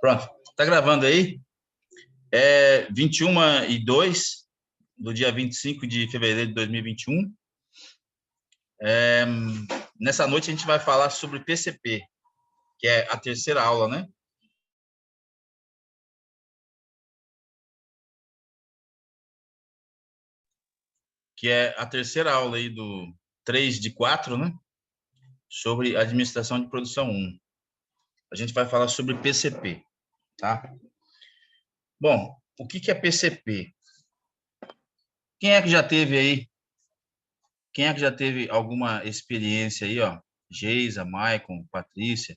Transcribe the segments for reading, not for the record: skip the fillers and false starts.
Pronto. Tá gravando aí? É 21h02 do dia 25 de fevereiro de 2021. Nessa noite a gente vai falar sobre PCP, que é a terceira aula, né? Que é a terceira aula aí do 3 de 4, né? Sobre administração de produção 1. A gente vai falar sobre PCP, tá? Bom, o que é PCP? Quem é que já teve aí? Quem é que já teve alguma experiência aí, ó? Geisa, Maicon, Patrícia.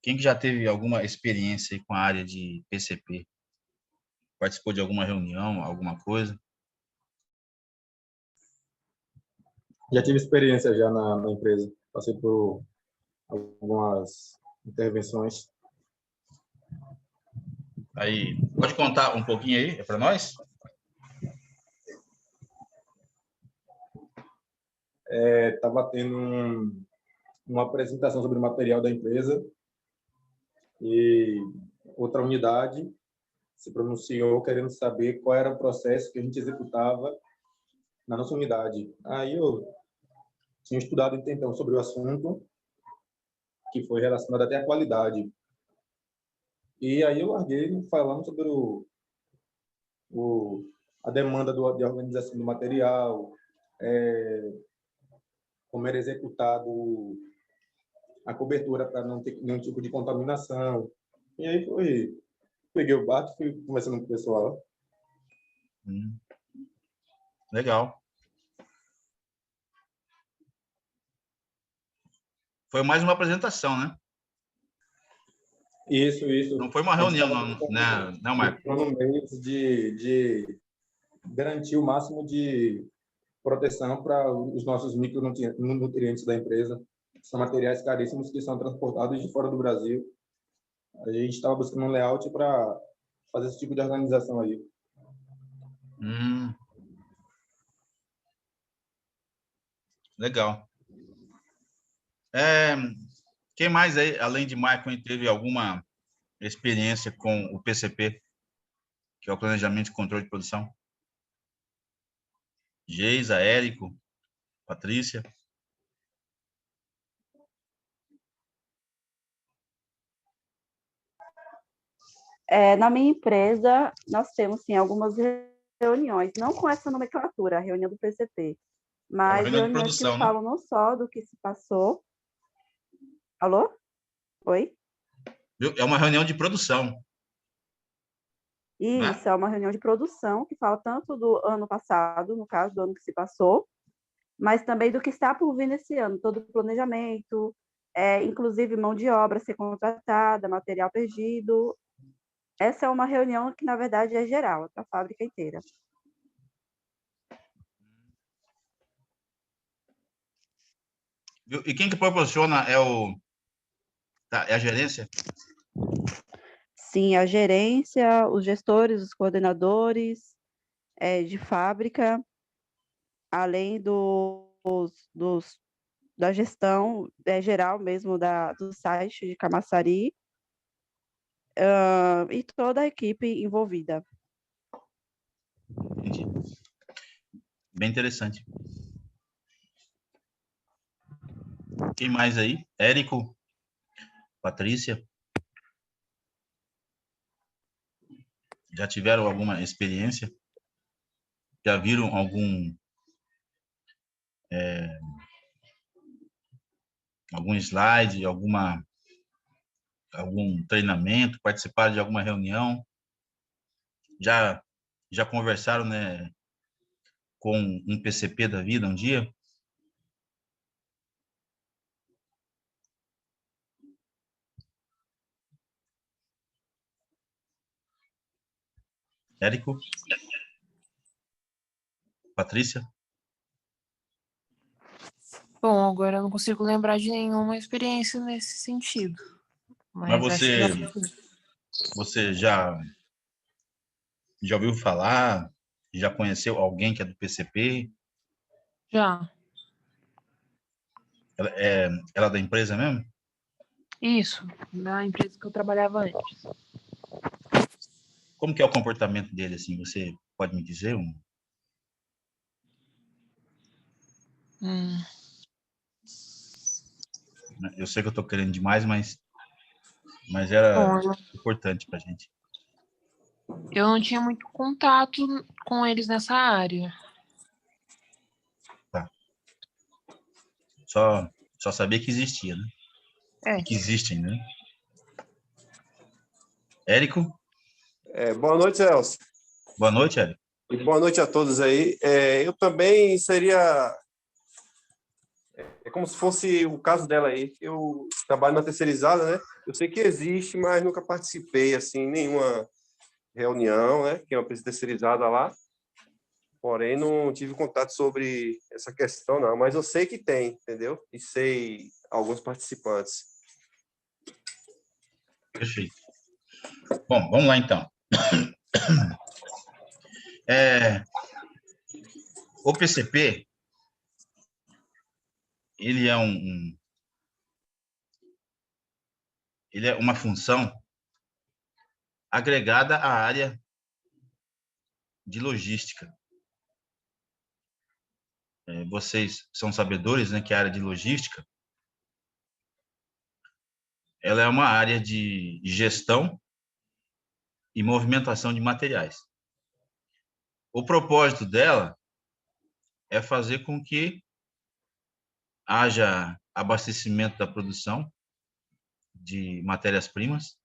Quem que já teve alguma experiência aí com a área de PCP? Participou de alguma reunião, alguma coisa? Já tive experiência já na empresa. Passei por algumas intervenções. Aí, pode contar um pouquinho aí para nós? Estava tendo uma apresentação sobre o material da empresa e outra unidade se pronunciou querendo saber qual era o processo que a gente executava na nossa unidade. Aí eu tinha estudado então sobre o assunto, que foi relacionado até à qualidade. E aí eu larguei falando sobre a demanda de organização do material, como era executado a cobertura para não ter nenhum tipo de contaminação. E aí peguei o barco e fui conversando com o pessoal. Legal. Foi mais uma apresentação, né? Isso. Não foi uma reunião, não, Marco? No meio de garantir o máximo de proteção para os nossos micronutrientes da empresa. São materiais caríssimos que são transportados de fora do Brasil. A gente estava buscando um layout para fazer esse tipo de organização aí. Legal. Quem mais aí, além de Maicon, teve alguma experiência com o PCP, que é o Planejamento e Controle de Produção? Geisa, Érico, Patrícia? Na minha empresa, nós temos, sim, algumas reuniões, não com essa nomenclatura, a reunião do PCP, mas reuniões que falam não só do que se passou. Alô? Oi? É uma reunião de produção. Isso, né? É uma reunião de produção que fala tanto do ano passado, no caso, do ano que se passou, mas também do que está por vir nesse ano, todo o planejamento, inclusive mão de obra a ser contratada, material perdido. Essa é uma reunião que, na verdade, é geral, é para a fábrica inteira. E quem que proporciona é a gerência? Sim, a gerência, os gestores, os coordenadores de fábrica, além da gestão geral mesmo do site de Camaçari, e toda a equipe envolvida. Entendi. Bem interessante. Quem mais aí? Érico? Patrícia? Já tiveram alguma experiência? Já viram algum slide, algum treinamento, participaram de alguma reunião? Já conversaram, né, com um PCP da vida um dia? Érico? Patrícia? Bom, agora eu não consigo lembrar de nenhuma experiência nesse sentido. Mas você já ouviu falar? Já conheceu alguém que é do PCP? Já. Ela é da empresa mesmo? Isso, na empresa que eu trabalhava antes. Como que é o comportamento dele, assim? Você pode me dizer? Hum, Eu sei que eu estou querendo demais, mas era bom, importante para a gente. eu não tinha muito contato com eles nessa área. Tá. Só sabia que existia, né? É. E que existem, né? Érico? Boa noite, Celso. Boa noite, Érico. E boa noite a todos aí. Eu também seria. É como se fosse o caso dela aí. Eu trabalho na terceirizada, né? Eu sei que existe, mas nunca participei, assim, em nenhuma reunião, né? Que é uma empresa terceirizada lá. Porém, não tive contato sobre essa questão, não. Mas eu sei que tem, entendeu? E sei alguns participantes. Perfeito. Bom, vamos lá, então. O PCP, ele é ele é uma função agregada à área de logística. Vocês são sabedores, né, que a área de logística, ela é uma área de gestão e movimentação de materiais. O propósito dela é fazer com que haja abastecimento da produção de matérias-primas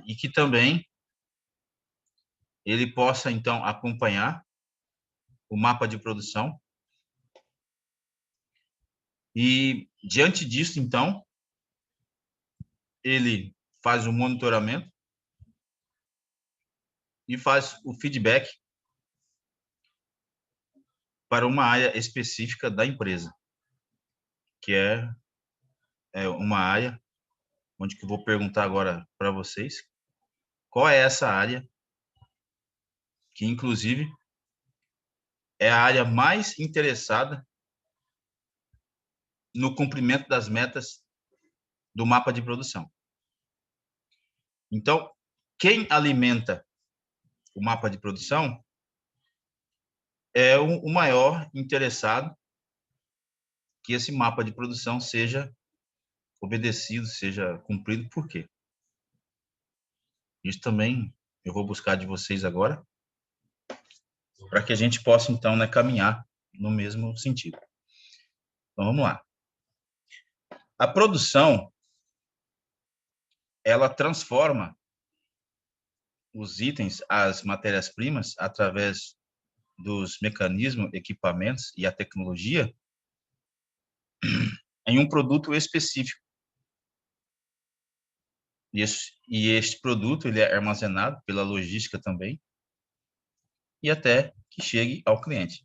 e que também ele possa, então, acompanhar o mapa de produção e, diante disso, então, ele faz o monitoramento e faz o feedback para uma área específica da empresa, que é uma área onde que eu vou perguntar agora para vocês qual é essa área que, inclusive, é a área mais interessada no cumprimento das metas do mapa de produção. Então, quem alimenta o mapa de produção é o maior interessado que esse mapa de produção seja obedecido, seja cumprido. Por quê? Isso também eu vou buscar de vocês agora, para que a gente possa, então, né, caminhar no mesmo sentido. Então, vamos lá. A produção, ela transforma os itens, as matérias-primas, através dos mecanismos, equipamentos e a tecnologia, em um produto específico. E este produto ele é armazenado pela logística também, e até que chegue ao cliente.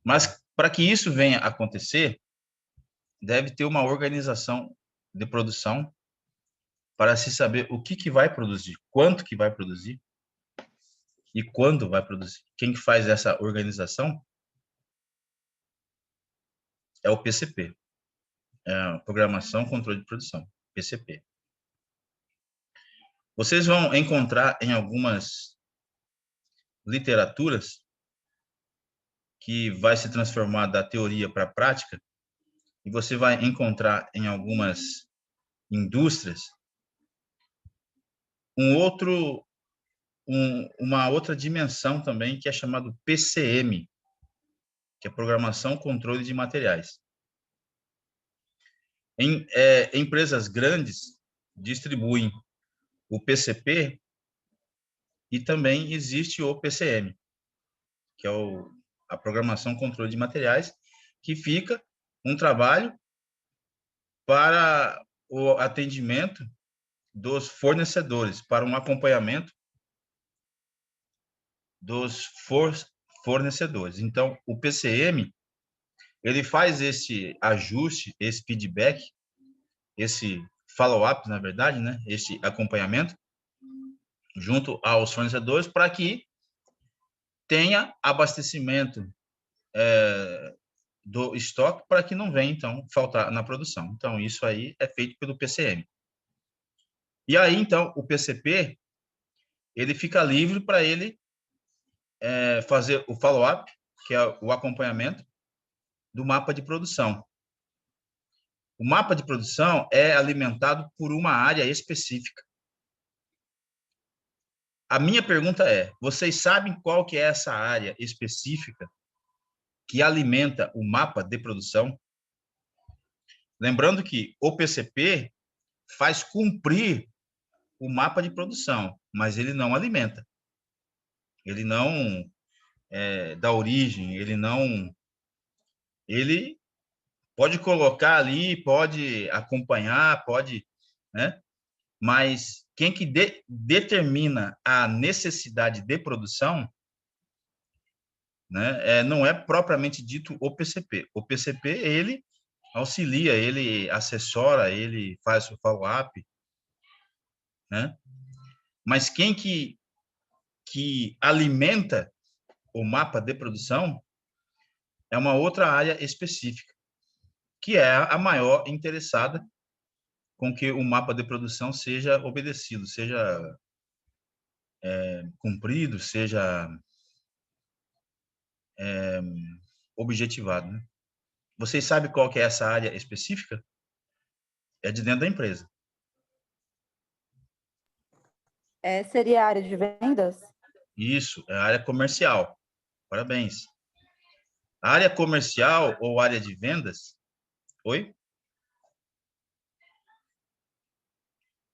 Mas, para que isso venha a acontecer, deve ter uma organização de produção para se saber o que vai produzir, quanto que vai produzir e quando vai produzir. Quem faz essa organização é o PCP, é a Programação Controle de Produção, PCP. Vocês vão encontrar em algumas literaturas que vai se transformar da teoria para a prática, e você vai encontrar em algumas indústrias uma outra dimensão também, que é chamado PCM, que é Programação Controle de Materiais. Empresas grandes distribuem o PCP e também existe o PCM, que é a Programação Controle de Materiais, que fica um trabalho para o atendimento dos fornecedores, para um acompanhamento dos fornecedores. Então, o PCM, ele faz esse ajuste, esse feedback, esse follow-up, na verdade, né? Esse acompanhamento junto aos fornecedores para que tenha abastecimento do estoque para que não venha, então, faltar na produção. Então, isso aí é feito pelo PCM. E aí, então, o PCP, ele fica livre para ele fazer o follow-up, que é o acompanhamento do mapa de produção. O mapa de produção é alimentado por uma área específica. A minha pergunta é, vocês sabem qual que é essa área específica que alimenta o mapa de produção? Lembrando que o PCP faz cumprir o mapa de produção, mas ele não alimenta. Ele não dá origem, ele pode colocar ali, pode acompanhar, pode, né? Mas quem que determina a necessidade de produção, né, não é propriamente dito o PCP. O PCP, ele auxilia, ele assessora, ele faz o follow-up, né? Mas quem que alimenta o mapa de produção é uma outra área específica, que é a maior interessada com que o mapa de produção seja obedecido, seja cumprido, seja objetivado, né? Vocês sabem qual que é essa área específica? É de dentro da empresa. Seria a área de vendas? Isso, é a área comercial. Parabéns. A área comercial ou área de vendas? Oi?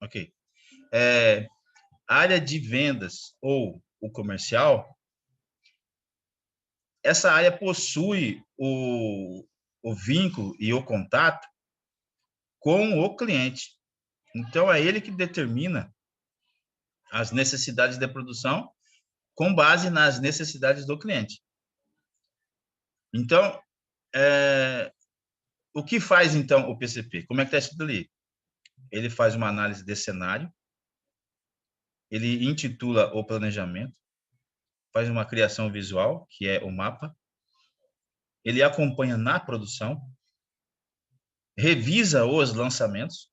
Ok. Área de vendas ou o comercial, essa área possui o vínculo e o contato com o cliente. Então, é ele que determina as necessidades de produção com base nas necessidades do cliente. Então, o que faz, então, o PCP? Como é que está escrito ali? Ele faz uma análise de cenário, ele intitula o planejamento, faz uma criação visual, que é o mapa, ele acompanha na produção, revisa os lançamentos,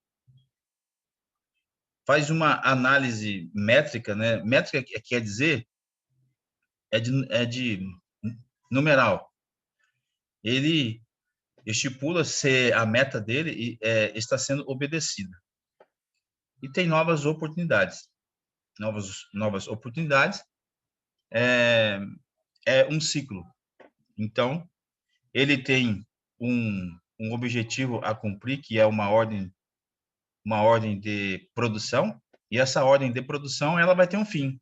faz uma análise métrica, né? Métrica quer dizer é de numeral. Ele estipula se a meta dele está sendo obedecida. E tem novas oportunidades. Novas oportunidades é um ciclo. Então, ele tem um objetivo a cumprir, que é uma ordem de produção, e essa ordem de produção ela vai ter um fim.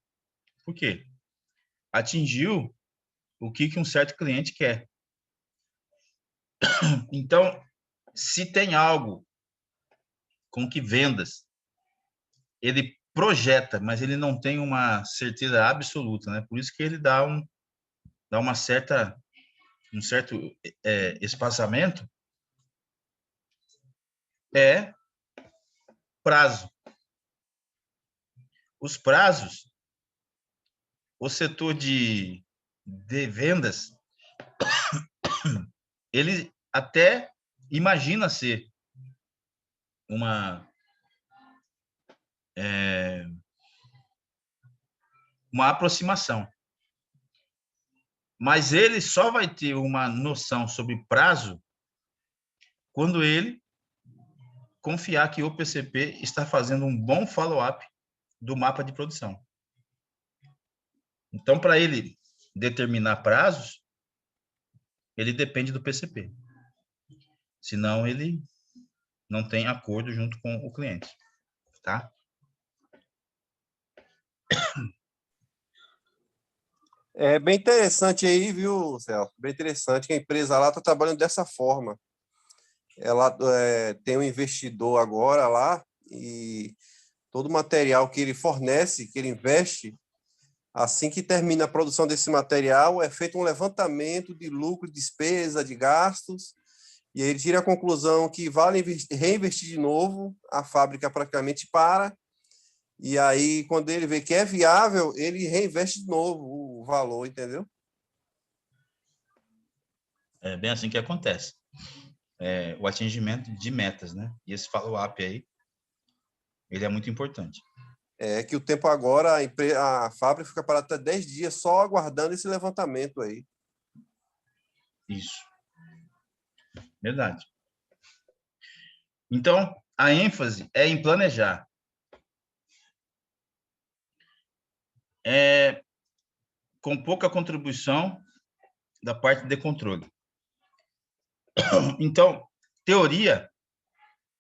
Por quê? Atingiu o que um certo cliente quer. Então, se tem algo com que vendas, ele projeta, mas ele não tem uma certeza absoluta, né? Por isso que ele dá um certo espaçamento, prazo. Os prazos, o setor de vendas, ele até imagina ser uma aproximação. Mas ele só vai ter uma noção sobre prazo quando ele confiar que o PCP está fazendo um bom follow-up do mapa de produção. Então, para ele determinar prazos, ele depende do PCP. Senão, ele não tem acordo junto com o cliente. Tá? É bem interessante aí, viu, Celso? Bem interessante que a empresa lá está trabalhando dessa forma. Ela tem um investidor agora lá e todo o material que ele fornece, que ele investe, assim que termina a produção desse material, é feito um levantamento de lucro, despesa, de gastos, e aí ele tira a conclusão que vale reinvestir de novo, a fábrica praticamente para, e aí quando ele vê que é viável, ele reinveste de novo o valor, entendeu? É bem assim que acontece. O atingimento de metas, né? E esse follow-up aí, ele é muito importante. É que o tempo agora, a fábrica fica parada até 10 dias só aguardando esse levantamento aí. Isso. Verdade. Então, a ênfase é em planejar. Com pouca contribuição da parte de controle. Então, teoria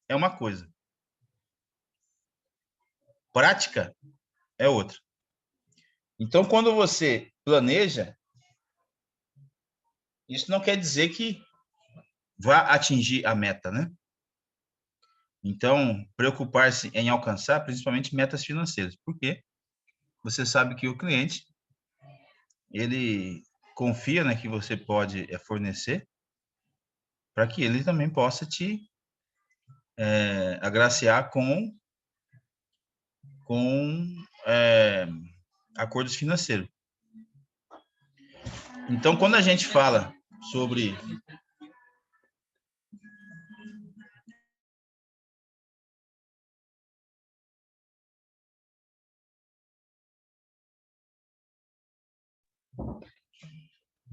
é uma coisa. Prática é outra. Então, quando você planeja, isso não quer dizer que vá atingir a meta, né? Então, preocupar-se em alcançar, principalmente metas financeiras. Por quê? Você sabe que o cliente, ele confia, né, que você pode fornecer para que ele também possa te agraciar com acordos financeiros. Então, quando a gente fala sobre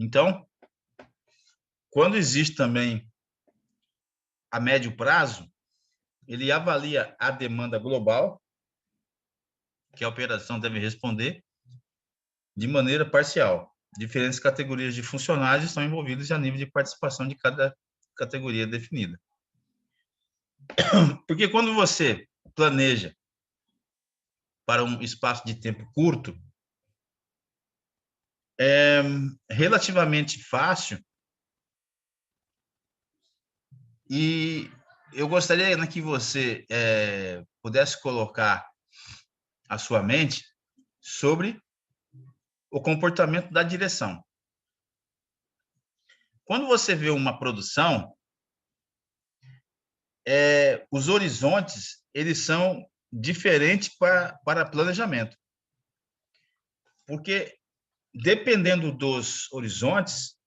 Então, quando existe também a médio prazo, ele avalia a demanda global, que a operação deve responder, de maneira parcial. Diferentes categorias de funcionários estão envolvidas a nível de participação de cada categoria definida. Porque quando você planeja para um espaço de tempo curto, é relativamente fácil e eu gostaria, né, que você pudesse colocar a sua mente sobre o comportamento da direção. Quando você vê uma produção, os horizontes eles são diferentes para planejamento. Porque, dependendo dos horizontes,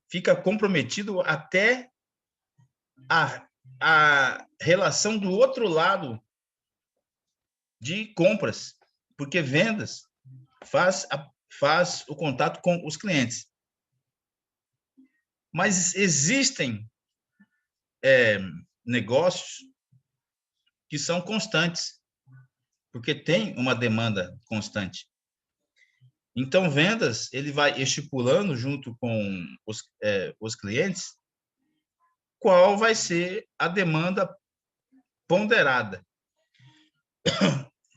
fica comprometido até a relação do outro lado de compras, porque vendas faz o contato com os clientes. Mas existem negócios que são constantes, porque tem uma demanda constante. Então, vendas, ele vai estipulando junto com os clientes qual vai ser a demanda ponderada.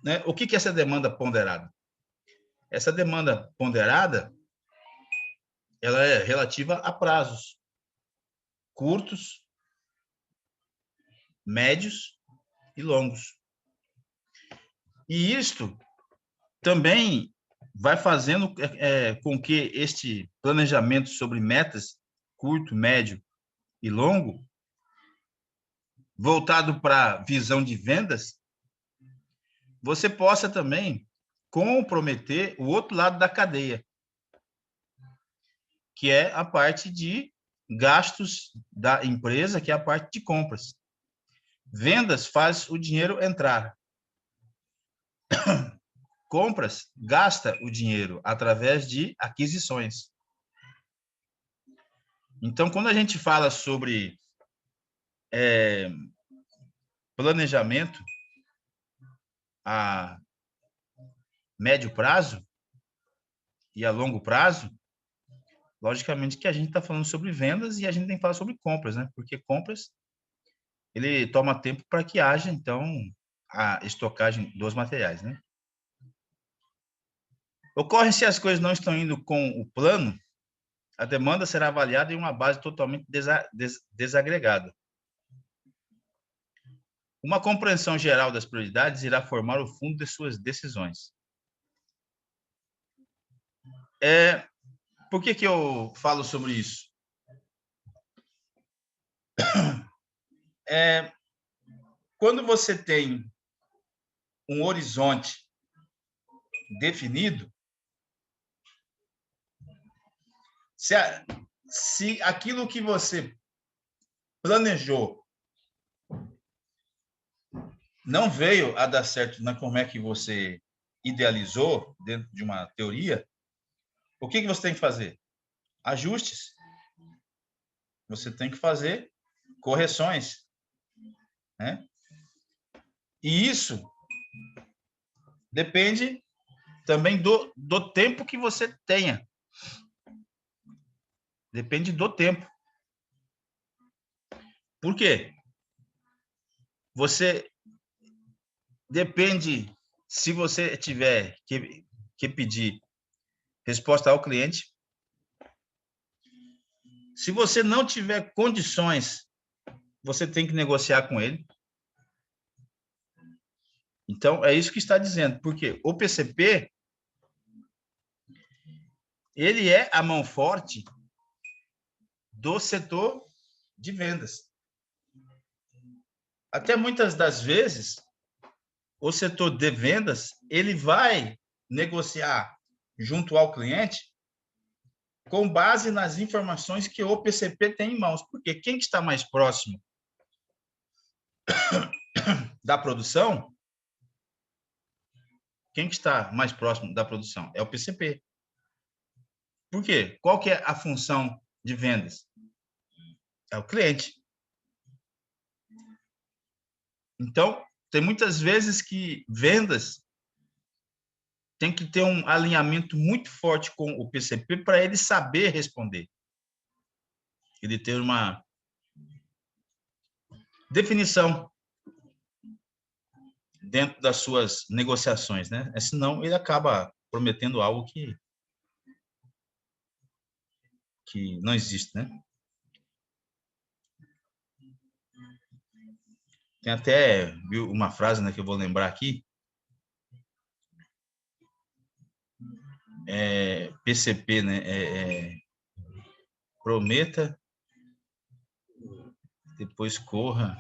Né? O que é essa demanda ponderada? Essa demanda ponderada, ela é relativa a prazos curtos, médios e longos. E isto também vai fazendo com que este planejamento sobre metas curto, médio e longo, voltado para a visão de vendas, você possa também comprometer o outro lado da cadeia, que é a parte de gastos da empresa, que é a parte de compras. Vendas faz o dinheiro entrar. Compras gasta o dinheiro através de aquisições. Então, quando a gente fala sobre planejamento a médio prazo e a longo prazo, logicamente que a gente está falando sobre vendas e a gente tem que falar sobre compras, né? Porque compras, ele toma tempo para que haja, então, a estocagem dos materiais, né? Ocorre se as coisas não estão indo com o plano, a demanda será avaliada em uma base totalmente desagregada. Uma compreensão geral das prioridades irá formar o fundo de suas decisões. Por que eu falo sobre isso? Quando você tem um horizonte definido, se aquilo que você planejou não veio a dar certo na como é que você idealizou dentro de uma teoria, o que você tem que fazer? Ajustes. Você tem que fazer correções, né? E isso depende também do tempo que você tenha. Depende do tempo. Por quê? Você depende, se você tiver que pedir resposta ao cliente, se você não tiver condições, você tem que negociar com ele. Então, é isso que está dizendo, porque o PCP, ele é a mão forte do setor de vendas. Até muitas das vezes, o setor de vendas, ele vai negociar junto ao cliente com base nas informações que o PCP tem em mãos. Porque quem está mais próximo da produção, quem está mais próximo da produção é o PCP. Por quê? Qual que é a função de vendas? É o cliente. Então, tem muitas vezes que vendas tem que ter um alinhamento muito forte com o PCP para ele saber responder. Ele ter uma definição dentro das suas negociações, né? Senão ele acaba prometendo algo que não existe, né? Tem até uma frase, né, que eu vou lembrar aqui. PCP, né? Prometa, depois corra.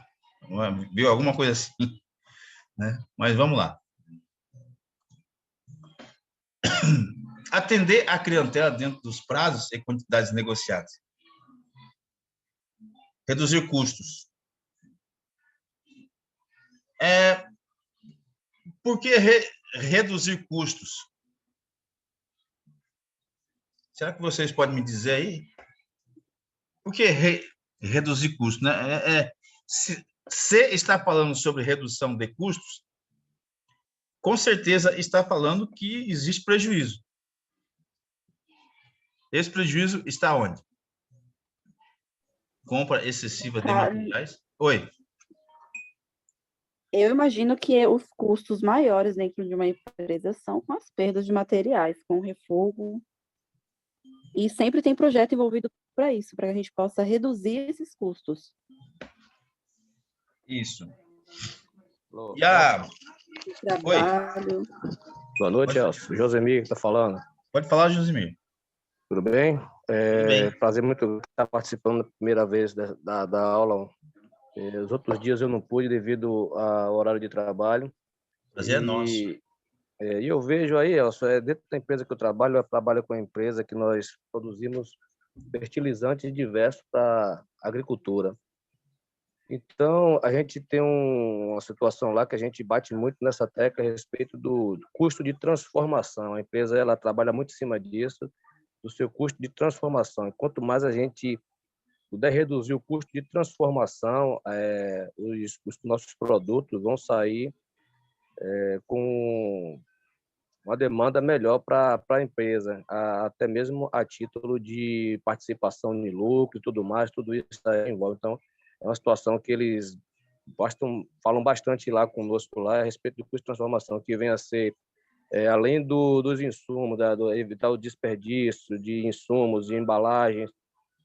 Viu alguma coisa assim, né? Mas vamos lá. Atender a clientela dentro dos prazos e quantidades negociadas. Reduzir custos. Por que reduzir custos? Será que vocês podem me dizer aí? Por que reduzir custos, né? Se está falando sobre redução de custos, com certeza está falando que existe prejuízo. Esse prejuízo está onde? Compra excessiva de materiais. Oi. Eu imagino que os custos maiores dentro de uma empresa são com as perdas de materiais, com o refogo. E sempre tem projeto envolvido para isso, para que a gente possa reduzir esses custos. Isso. Alô, E a... Oi. Trabalho. boa noite, Elcio. Josemir que está falando. Pode falar, Josemir. Tudo bem? Tudo bem. Prazer muito estar participando da primeira vez da aula. Os outros dias eu não pude devido ao horário de trabalho. Prazer é nosso. E eu vejo aí, Elcio, dentro da empresa que eu trabalho com a empresa que nós produzimos fertilizantes diversos para agricultura. Então, a gente tem uma situação lá que a gente bate muito nessa tecla a respeito do custo de transformação. A empresa ela trabalha muito em cima disso, do seu custo de transformação. E quanto mais a gente puder reduzir o custo de transformação, os nossos produtos vão sair com uma demanda melhor para a empresa, até mesmo a título de participação em lucro e tudo mais, tudo isso envolve. Então, é uma situação que eles falam bastante lá conosco lá a respeito do custo de transformação, que vem a ser, além dos insumos, evitar o desperdício de insumos e embalagens,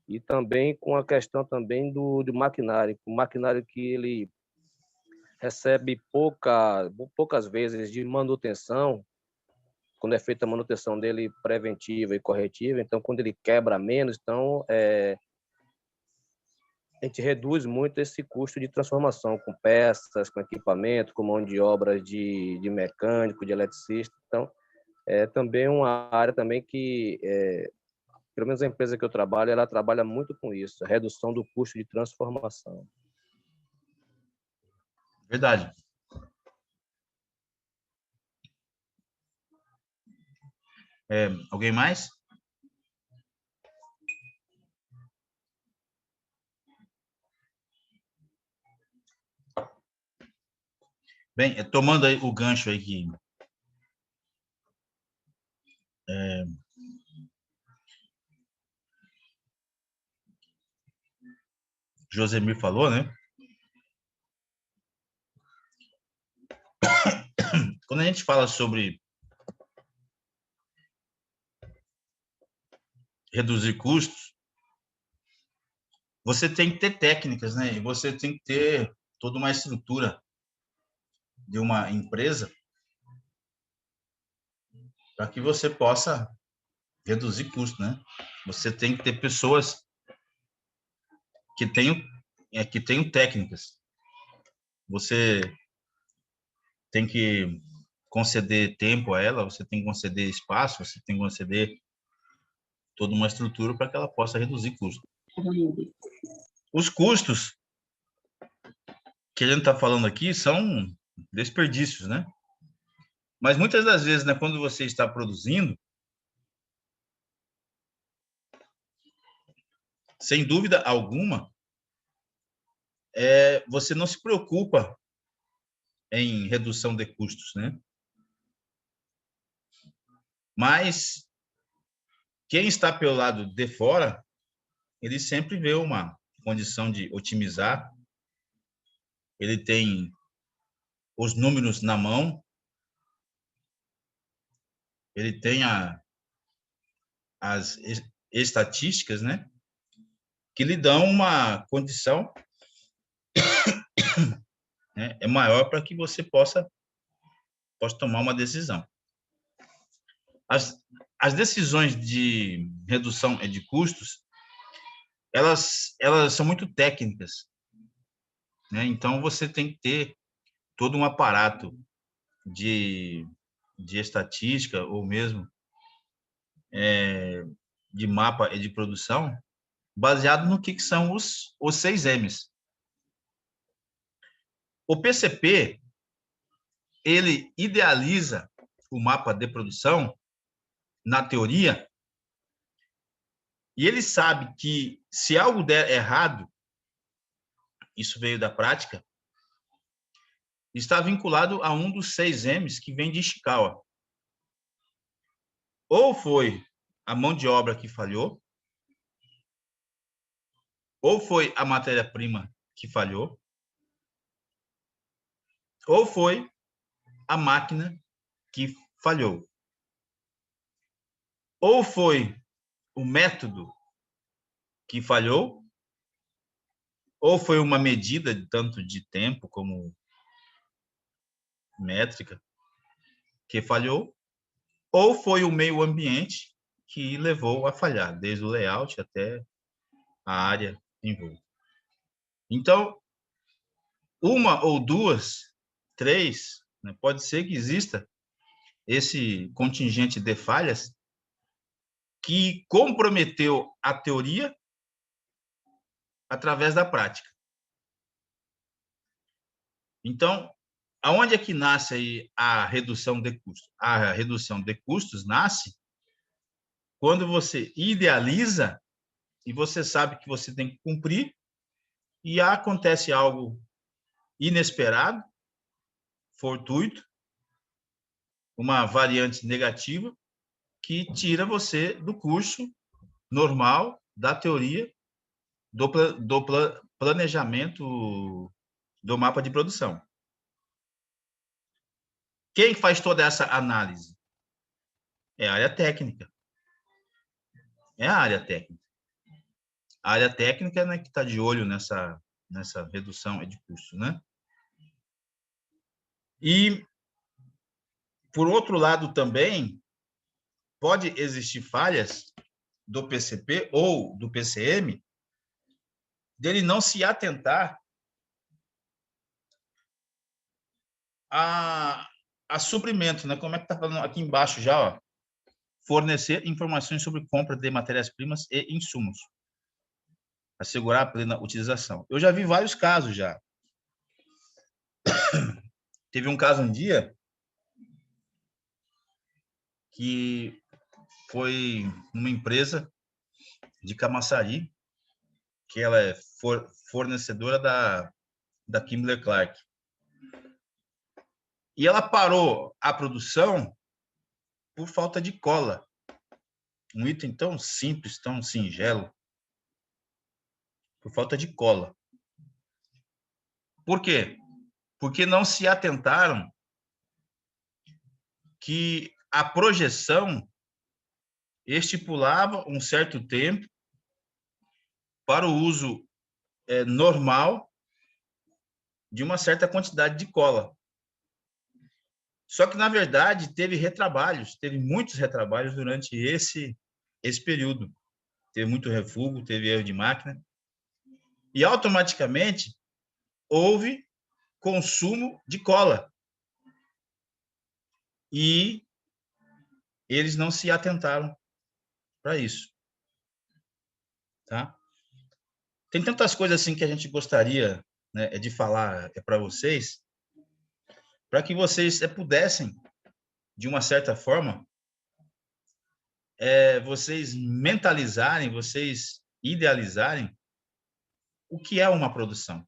e também com a questão também do maquinário, o maquinário que ele recebe poucas vezes de manutenção, quando é feita a manutenção dele preventiva e corretiva, então quando ele quebra menos, então a gente reduz muito esse custo de transformação com peças, com equipamento, com mão de obra de mecânico, de eletricista. Então, é também uma área também que pelo menos a empresa que eu trabalho, ela trabalha muito com isso, a redução do custo de transformação. Verdade. Alguém mais? Bem, tomando aí o gancho aí que Josemir falou, né? Quando a gente fala sobre reduzir custos, você tem que ter técnicas, né? E você tem que ter toda uma estrutura de uma empresa para que você possa reduzir custos, né? Você tem que ter pessoas que tenham técnicas. Você tem que conceder tempo a ela, você tem que conceder espaço, você tem que conceder toda uma estrutura para que ela possa reduzir custos. Os custos que a gente está falando aqui são desperdícios, né? Mas muitas das vezes, né, quando você está produzindo, sem dúvida alguma, você não se preocupa em redução de custos, né? Mas quem está pelo lado de fora, ele sempre vê uma condição de otimizar, ele tem os números na mão, ele tem as estatísticas, né, que lhe dão uma condição, né, maior para que você possa tomar uma decisão. As decisões de redução de custos, elas são muito técnicas, né? Então você tem que ter todo um aparato de estatística ou mesmo de mapa de produção baseado no que são os 6 M's. O PCP, ele idealiza o mapa de produção na teoria, e ele sabe que se algo der errado, isso veio da prática, está vinculado a um dos 6 M's que vem de Ishikawa. Ou foi a mão de obra que falhou, ou foi a matéria-prima que falhou, ou foi a máquina que falhou. Ou foi o método que falhou, ou foi uma medida de tanto de tempo como métrica que falhou, ou foi o meio ambiente que levou a falhar, desde o layout até a área em volta. Então, uma ou duas, 3, né, pode ser que exista esse contingente de falhas que comprometeu a teoria através da prática. Então, aonde é que nasce aí a redução de custos? A redução de custos nasce quando você idealiza e você sabe que você tem que cumprir e acontece algo inesperado, fortuito, uma variante negativa que tira você do curso normal, da teoria, do planejamento do mapa de produção. Quem faz toda essa análise? É a área técnica. É a área técnica. A área técnica, né, que está de olho nessa redução de custos, né? E, por outro lado, também, pode existir falhas do PCP ou do PCM dele não se atentar a suprimento, né? Como é que está falando aqui embaixo já, ó? fornecer informações sobre compra de matérias-primas e insumos, assegurar a plena utilização. Eu já vi vários casos já. Teve um caso um dia que foi uma empresa de Camaçari, que ela é fornecedora da Kimberly-Clark. E ela parou a produção por falta de cola. Um item tão simples, tão singelo, por falta de cola. Por quê? Porque não se atentaram que a projeção estipulava um certo tempo para o uso normal de uma certa quantidade de cola. Só que, na verdade, teve muitos retrabalhos durante esse período. Teve muito refúgio, teve erro de máquina. E, automaticamente, houve consumo de cola. E eles não se atentaram para isso. Tá? Tem tantas coisas assim que a gente gostaria, né, de falar para vocês, para que vocês pudessem, de uma certa forma, vocês mentalizarem, vocês idealizarem o que é uma produção.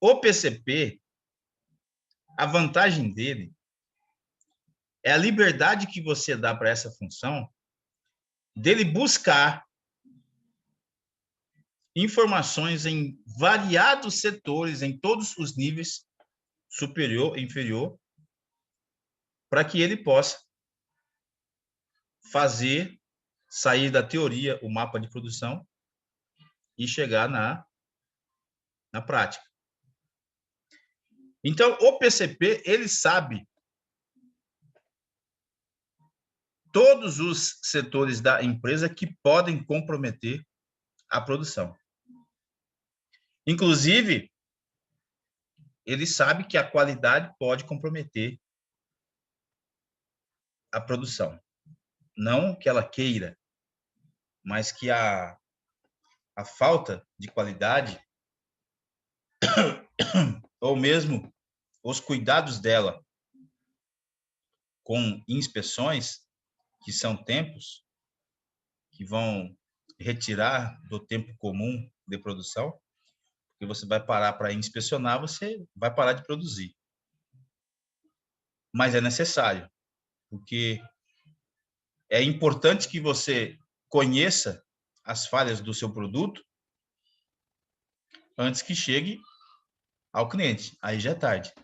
O PCP, a vantagem dele é a liberdade que você dá para essa função dele buscar informações em variados setores, em todos os níveis, superior e inferior, para que ele possa sair da teoria, o mapa de produção, e chegar na prática. Então, o PCP, ele sabe todos os setores da empresa que podem comprometer a produção. Inclusive, ele sabe que a qualidade pode comprometer a produção. Não que ela queira, mas que a falta de qualidade ou mesmo os cuidados dela com inspeções, que são tempos que vão retirar do tempo comum de produção, porque você vai parar para inspecionar, você vai parar de produzir. Mas é necessário, porque é importante que você conheça as falhas do seu produto antes que chegue ao cliente. Aí já é tarde.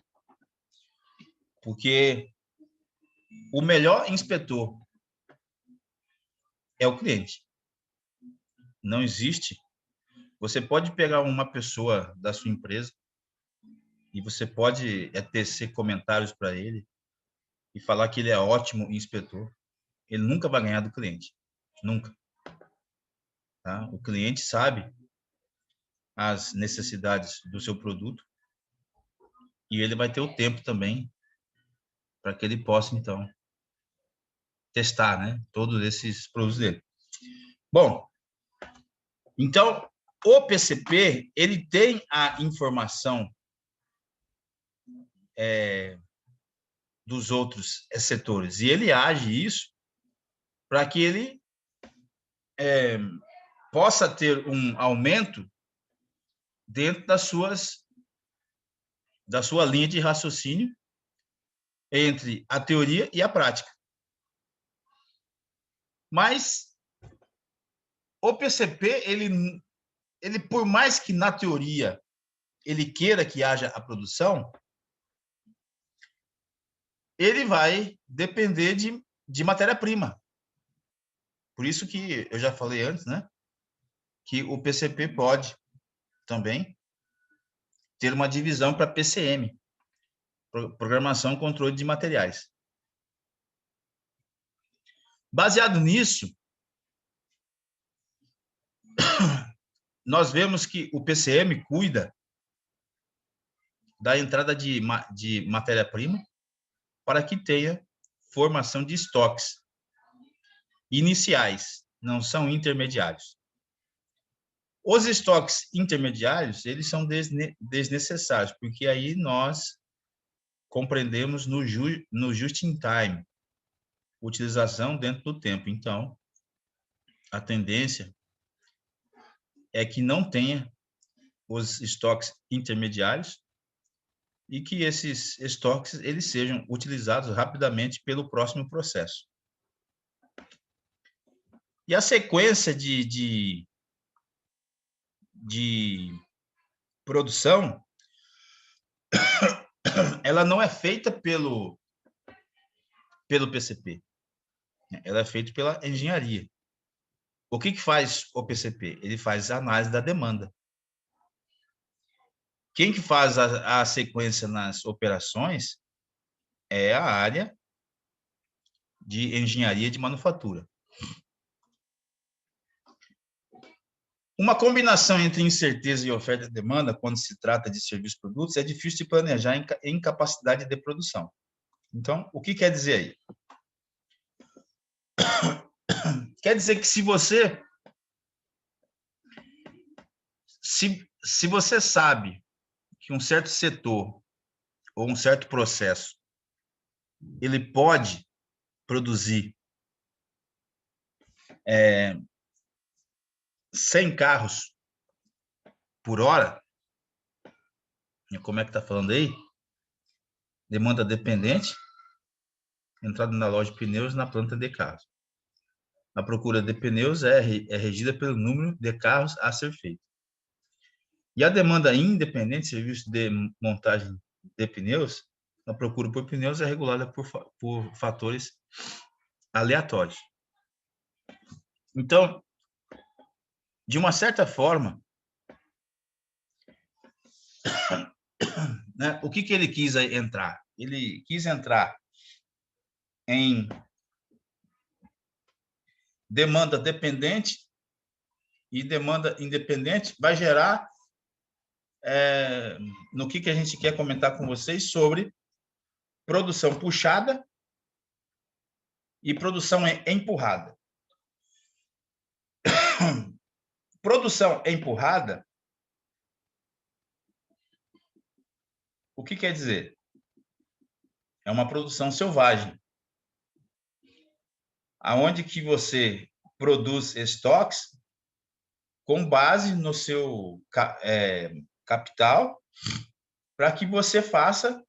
Porque o melhor inspetor é o cliente. Não existe. Você pode pegar uma pessoa da sua empresa e você pode tecer comentários para ele e falar que ele é ótimo inspetor. Ele nunca vai ganhar do cliente. Nunca. Tá? O cliente sabe as necessidades do seu produto e ele vai ter o tempo também para que ele possa, então, testar, né, todos esses produtos dele. Bom, então, o PCP, ele tem a informação dos outros setores e ele age isso para que ele possa ter um aumento dentro da sua linha de raciocínio entre a teoria e a prática. Mas o PCP, ele por mais que na teoria ele queira que haja a produção, ele vai depender de matéria-prima. Por isso que eu já falei antes, né, que o PCP pode também ter uma divisão para PCM, Programação e Controle de Materiais. Baseado nisso, nós vemos que o PCM cuida da entrada de matéria-prima, para que tenha formação de estoques iniciais, não são intermediários. Os estoques intermediários, eles são desnecessários, porque aí nós compreendemos no just in time, utilização dentro do tempo. Então, a tendência é que não tenha os estoques intermediários e que esses estoques eles sejam utilizados rapidamente pelo próximo processo. E a sequência de produção, ela não é feita pelo PCP, ela é feita pela engenharia. O que faz o PCP? Ele faz a análise da demanda. Quem que faz a sequência nas operações é a área de engenharia de manufatura. Uma combinação entre incerteza e oferta e demanda, quando se trata de serviços e produtos, é difícil de planejar em capacidade de produção. Então, o que quer dizer aí? Quer dizer que se você sabe que um certo setor ou um certo processo ele pode produzir 100 carros por hora, como é que está falando aí? Demanda dependente, entrada na loja de pneus na planta de carros. A procura de pneus é regida pelo número de carros a ser feito. E a demanda independente, serviço de montagem de pneus, a procura por pneus é regulada por fatores aleatórios. Então, de uma certa forma, né, o que ele quis entrar? Ele quis entrar em demanda dependente e demanda independente, vai gerar no que a gente quer comentar com vocês sobre produção puxada e produção empurrada. Produção empurrada, o que quer dizer? É uma produção selvagem, aonde que você produz estoques com base no seu capital, para que você faça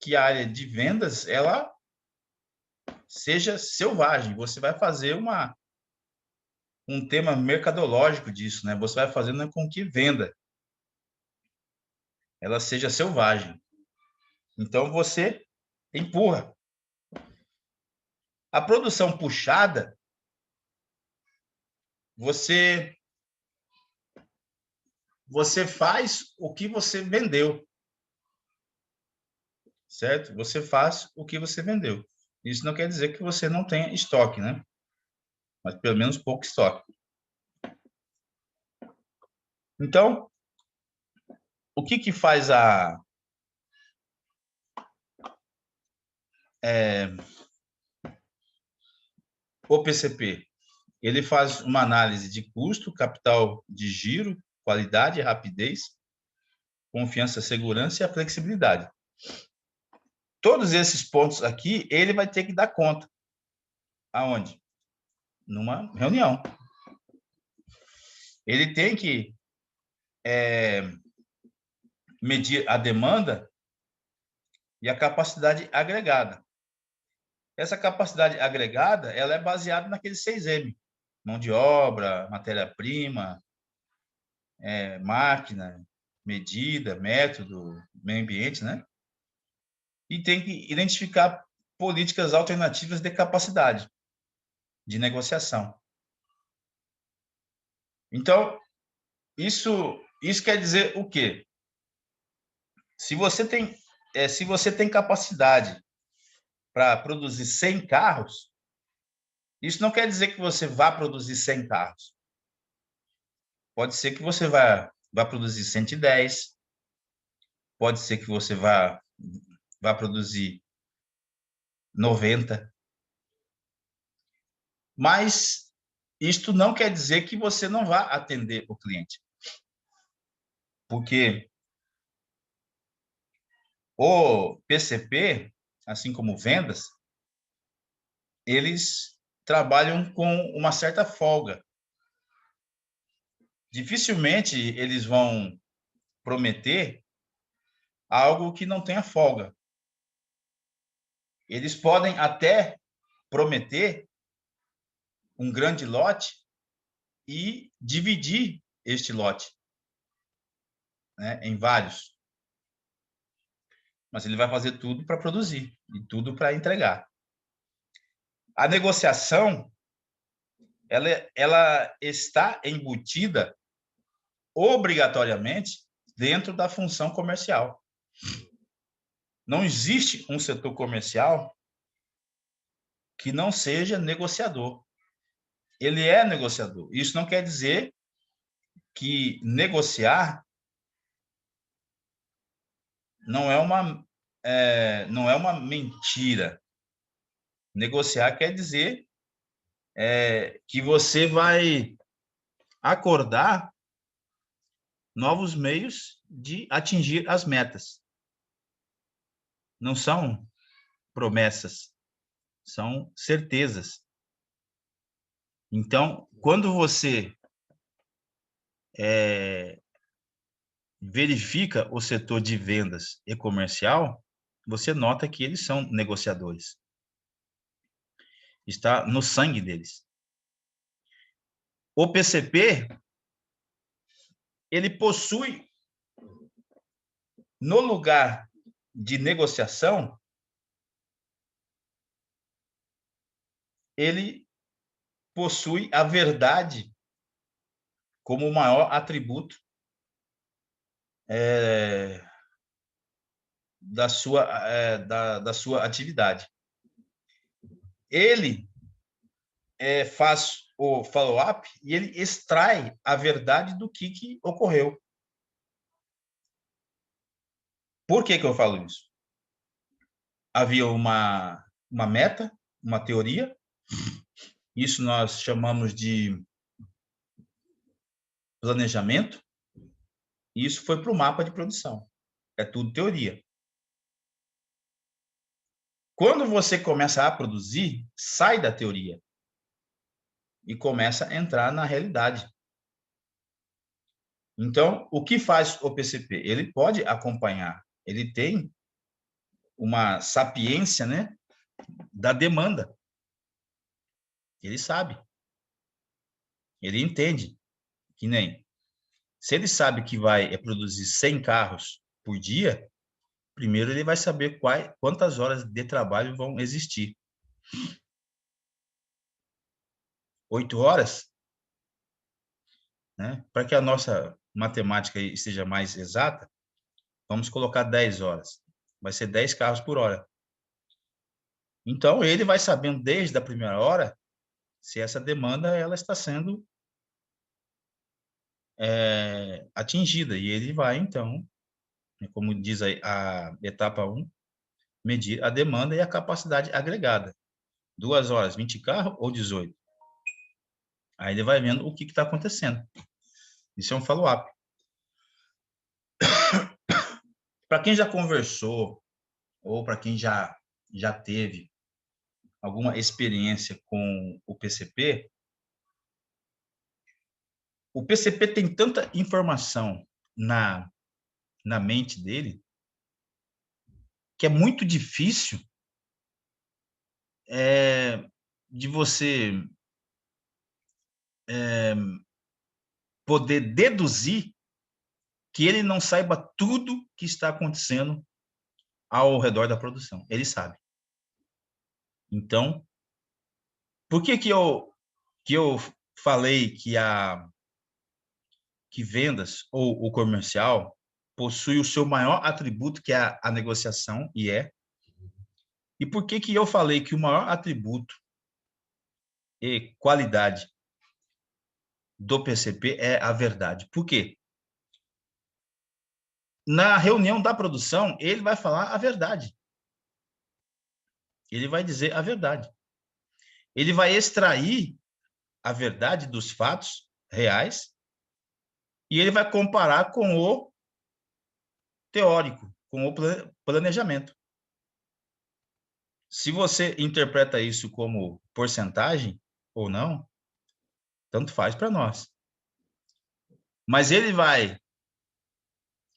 que a área de vendas ela seja selvagem. Você vai fazer um tema mercadológico disso, né? Você vai fazendo com que venda ela seja selvagem. Então você empurra. A produção puxada, você faz o que você vendeu. Certo? Você faz o que você vendeu. Isso não quer dizer que você não tenha estoque, né? Mas pelo menos pouco estoque. Então, o que faz o PCP? Ele faz uma análise de custo, capital de giro, qualidade, rapidez, confiança, segurança e a flexibilidade. Todos esses pontos aqui, ele vai ter que dar conta. Aonde? Numa reunião. Ele tem que medir a demanda e a capacidade agregada. Essa capacidade agregada, ela é baseada naqueles 6M. Mão de obra, matéria-prima, máquina, medida, método, meio ambiente, né? E tem que identificar políticas alternativas de capacidade de negociação. Então, isso quer dizer o quê? Se você tem capacidade para produzir 100 carros, isso não quer dizer que você vá produzir 100 carros. Pode ser que você vá produzir 110, pode ser que você vá produzir 90. Mas isto não quer dizer que você não vá atender o cliente. Porque o PCP, assim como vendas, eles trabalham com uma certa folga. Dificilmente eles vão prometer algo que não tenha folga. Eles podem até prometer um grande lote e dividir este lote, né, em vários. Mas ele vai fazer tudo para produzir e tudo para entregar. A negociação, ela está embutida obrigatoriamente dentro da função comercial. Não existe um setor comercial que não seja negociador. Ele é negociador. Isso não quer dizer que negociar não é uma mentira. Negociar quer dizer que você vai acordar novos meios de atingir as metas. Não são promessas, são certezas. Então, quando você verifica o setor de vendas e comercial, você nota que eles são negociadores. Está no sangue deles. O PCP, ele possui, no lugar de negociação, ele possui a verdade como o maior atributo da sua atividade. Ele faz o follow-up e ele extrai a verdade do que ocorreu. Por que eu falo isso? Havia uma meta, uma teoria, isso nós chamamos de planejamento, e isso foi para o mapa de produção. É tudo teoria. Quando você começa a produzir, sai da teoria e começa a entrar na realidade. Então, o que faz o PCP? Ele pode acompanhar, ele tem uma sapiência, né, da demanda. Ele sabe. Ele entende. Que nem, se ele sabe que vai produzir 100 carros por dia, primeiro ele vai saber quantas horas de trabalho vão existir. 8 horas? Né? Para que a nossa matemática seja mais exata, vamos colocar 10 horas. Vai ser 10 carros por hora. Então, ele vai sabendo desde a primeira hora se essa demanda ela está sendo atingida. E ele vai, então, como diz a etapa 1, medir a demanda e a capacidade agregada. 2 horas, 20 carros ou 18? Aí ele vai vendo o que está acontecendo. Isso é um follow-up. Para quem já conversou, ou para quem já teve alguma experiência com o PCP tem tanta informação na mente dele que é muito difícil de você poder deduzir que ele não saiba tudo que está acontecendo ao redor da produção. Ele sabe. Então, por que eu falei que vendas ou o comercial possui o seu maior atributo, que é a negociação, e por que eu falei que o maior atributo e qualidade do PCP é a verdade? Por quê? Na reunião da produção, ele vai falar a verdade. Ele vai dizer a verdade. Ele vai extrair a verdade dos fatos reais e ele vai comparar com o teórico, com o planejamento. Se você interpreta isso como porcentagem ou não, tanto faz para nós. Mas ele vai,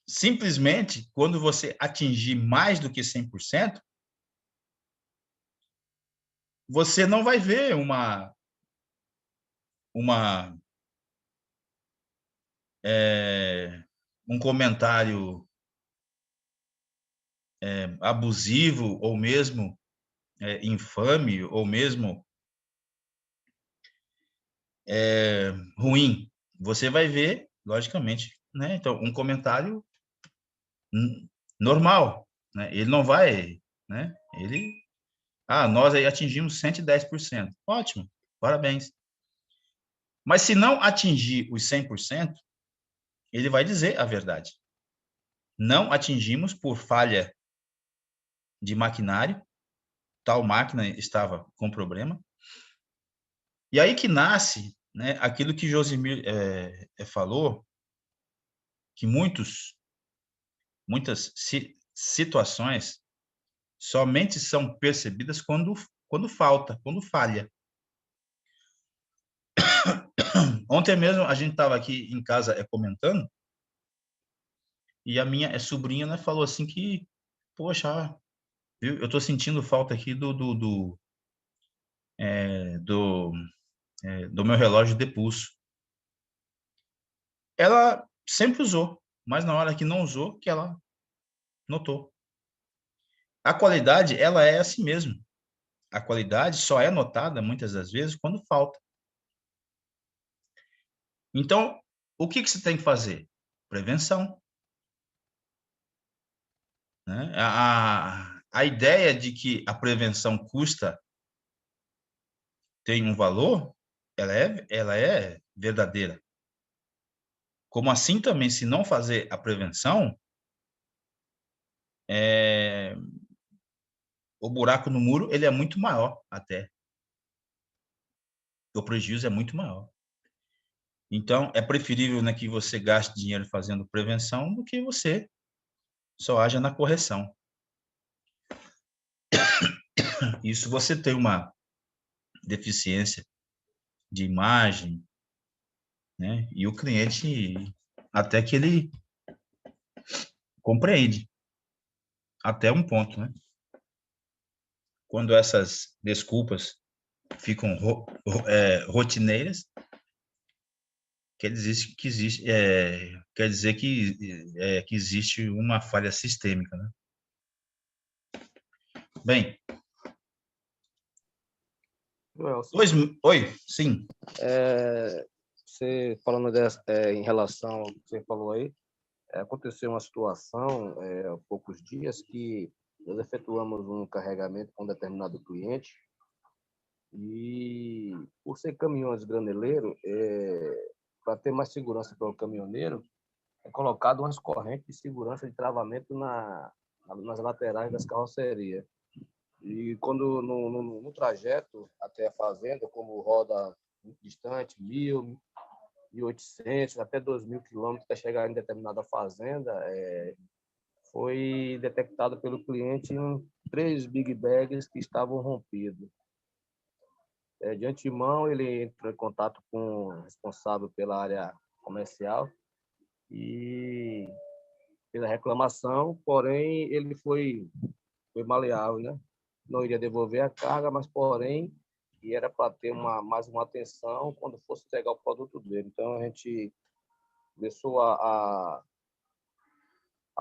simplesmente, quando você atingir mais do que 100%, você não vai ver um comentário abusivo ou mesmo infame ou mesmo ruim. Você vai ver, logicamente, né? Então, um comentário normal, né? Ele não vai, né? Nós aí atingimos 110%. Ótimo, parabéns. Mas se não atingir os 100%, ele vai dizer a verdade. Não atingimos por falha de maquinário, tal máquina estava com problema. E aí que nasce, né, aquilo que Josimir falou, que muitas situações somente são percebidas quando falta, quando falha. Ontem mesmo a gente estava aqui em casa comentando, e a minha sobrinha, né, falou assim que, poxa, eu estou sentindo falta aqui do meu relógio de pulso. Ela sempre usou, mas na hora que não usou, que ela notou. A qualidade, ela é assim mesmo. A qualidade só é notada, muitas das vezes, quando falta. Então, o que você tem que fazer? Prevenção. Né? A ideia de que a prevenção tem um valor, ela é verdadeira. Como assim também, se não fazer a prevenção, o buraco no muro ele é muito maior até. O prejuízo é muito maior. Então, é preferível, né, que você gaste dinheiro fazendo prevenção do que você só haja na correção. Isso você tem uma deficiência de imagem, né? E o cliente até que ele compreende até um ponto, né? Quando essas desculpas ficam rotineiras, quer dizer que existe uma falha sistêmica, né? Bem, oi, sim. Você falando em relação ao que você falou aí, aconteceu uma situação há poucos dias que nós efetuamos um carregamento com um determinado cliente e, por ser caminhões graneleiro, para ter mais segurança para o caminhoneiro, é colocado umas correntes de segurança de travamento nas laterais das carrocerias. E quando no trajeto até a fazenda, como roda muito distante, 1.000, 1.800, até 2.000 quilômetros até chegar em determinada fazenda, foi detectado pelo cliente 3 big bags que estavam rompidos. De antemão, ele entrou em contato com o responsável pela área comercial e fez a reclamação, porém ele foi maleável, né? Não iria devolver a carga, mas porém e era para ter mais uma atenção quando fosse entregar o produto dele. Então a gente começou a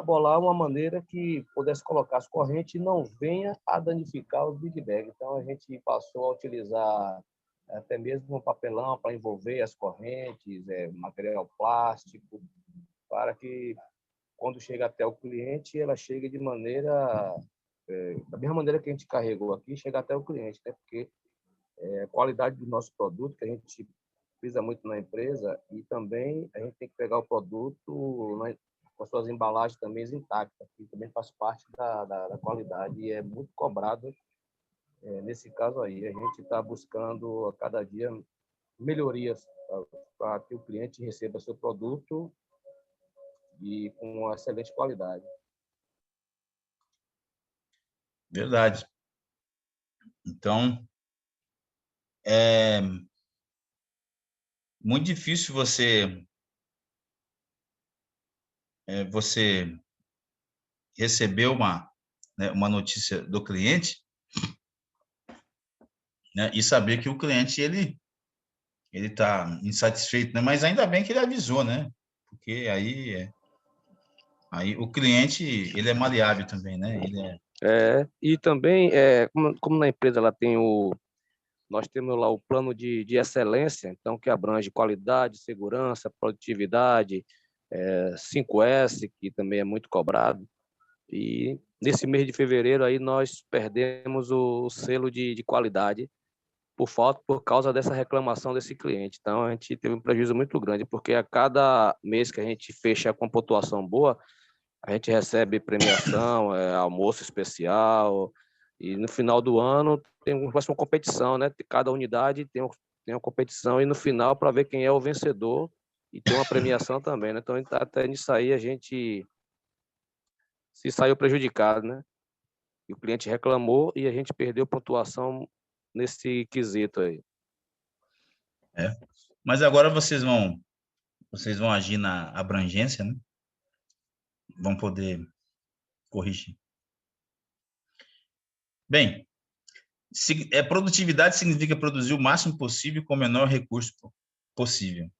bolar uma maneira que pudesse colocar as correntes e não venha a danificar os big bag. Então a gente passou a utilizar até mesmo um papelão para envolver as correntes, material plástico, para que quando chega até o cliente ela chegue de maneira da mesma maneira que a gente carregou aqui, chega até o cliente, né? Porque a qualidade do nosso produto, que a gente frisa muito na empresa, e também a gente tem que pegar o produto com as suas embalagens também intactas, que também faz parte da qualidade e é muito cobrado Nesse caso aí, a gente está buscando a cada dia melhorias para que o cliente receba seu produto e com uma excelente qualidade. Verdade. Então, é muito difícil você receber uma notícia do cliente, né, e saber que o cliente ele está insatisfeito, né? Mas ainda bem que ele avisou, né? Porque aí o cliente ele é maleável também, né? E também, como na empresa nós temos lá o plano de excelência, então que abrange qualidade, segurança, produtividade, 5S, que também é muito cobrado. E nesse mês de fevereiro aí nós perdemos o selo de qualidade por causa dessa reclamação desse cliente. Então a gente teve um prejuízo muito grande, porque a cada mês que a gente fecha com pontuação boa, a gente recebe premiação, almoço especial, e no final do ano vai ser uma competição, né? Cada unidade tem uma competição, e no final para ver quem é o vencedor, e tem uma premiação também, né? Então até nisso aí a gente se saiu prejudicado, né? E o cliente reclamou e a gente perdeu pontuação nesse quesito aí. Mas agora vocês vão agir na abrangência, né? Vão poder corrigir. Bem, produtividade significa produzir o máximo possível com o menor recurso possível.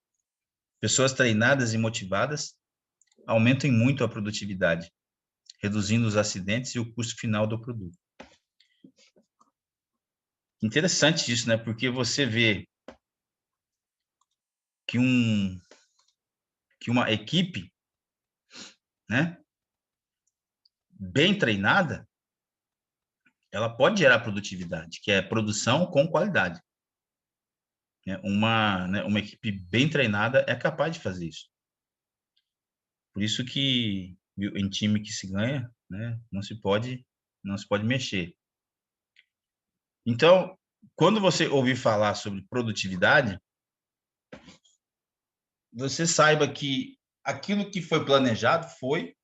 Pessoas treinadas e motivadas aumentam muito a produtividade, reduzindo os acidentes e o custo final do produto. Interessante isso, né? Porque você vê que uma equipe, né, bem treinada, ela pode gerar produtividade, que é produção com qualidade. Uma equipe bem treinada é capaz de fazer isso. Por isso que em time que se ganha, né, não se pode mexer. Então, quando você ouvir falar sobre produtividade, você saiba que aquilo que foi planejado foi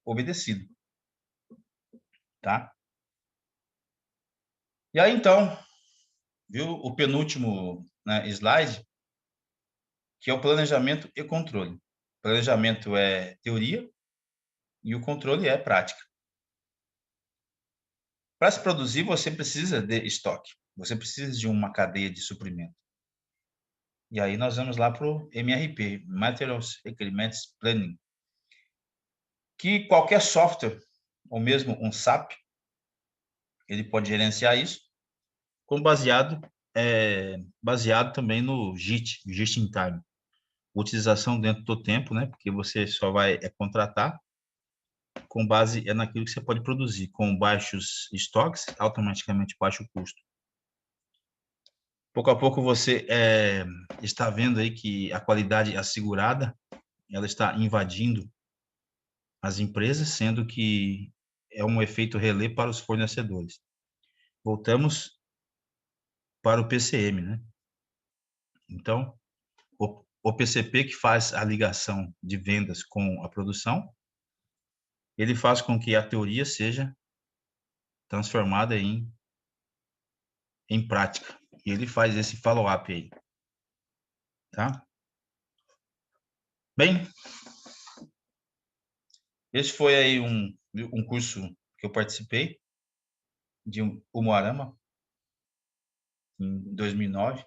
obedecido, tá? E aí, então, viu o penúltimo, né, slide, que é o planejamento e controle. Planejamento é teoria e o controle é prática. Para se produzir, você precisa de estoque. Você precisa de uma cadeia de suprimento. E aí nós vamos lá para o MRP, Materials Requirements Planning, que qualquer software, ou mesmo um SAP, ele pode gerenciar isso, baseado também no JIT, Just in Time. Utilização dentro do tempo, né? Porque você só vai contratar com base naquilo que você pode produzir, com baixos estoques, automaticamente baixo custo. Pouco a pouco você está vendo aí que a qualidade assegurada, ela está invadindo as empresas, sendo que é um efeito relé para os fornecedores. Voltamos para o PCM, né? Então, o PCP, que faz a ligação de vendas com a produção, ele faz com que a teoria seja transformada em prática. E ele faz esse follow-up aí. Tá? Bem, esse foi aí um curso que eu participei, de Umuarama, em 2009.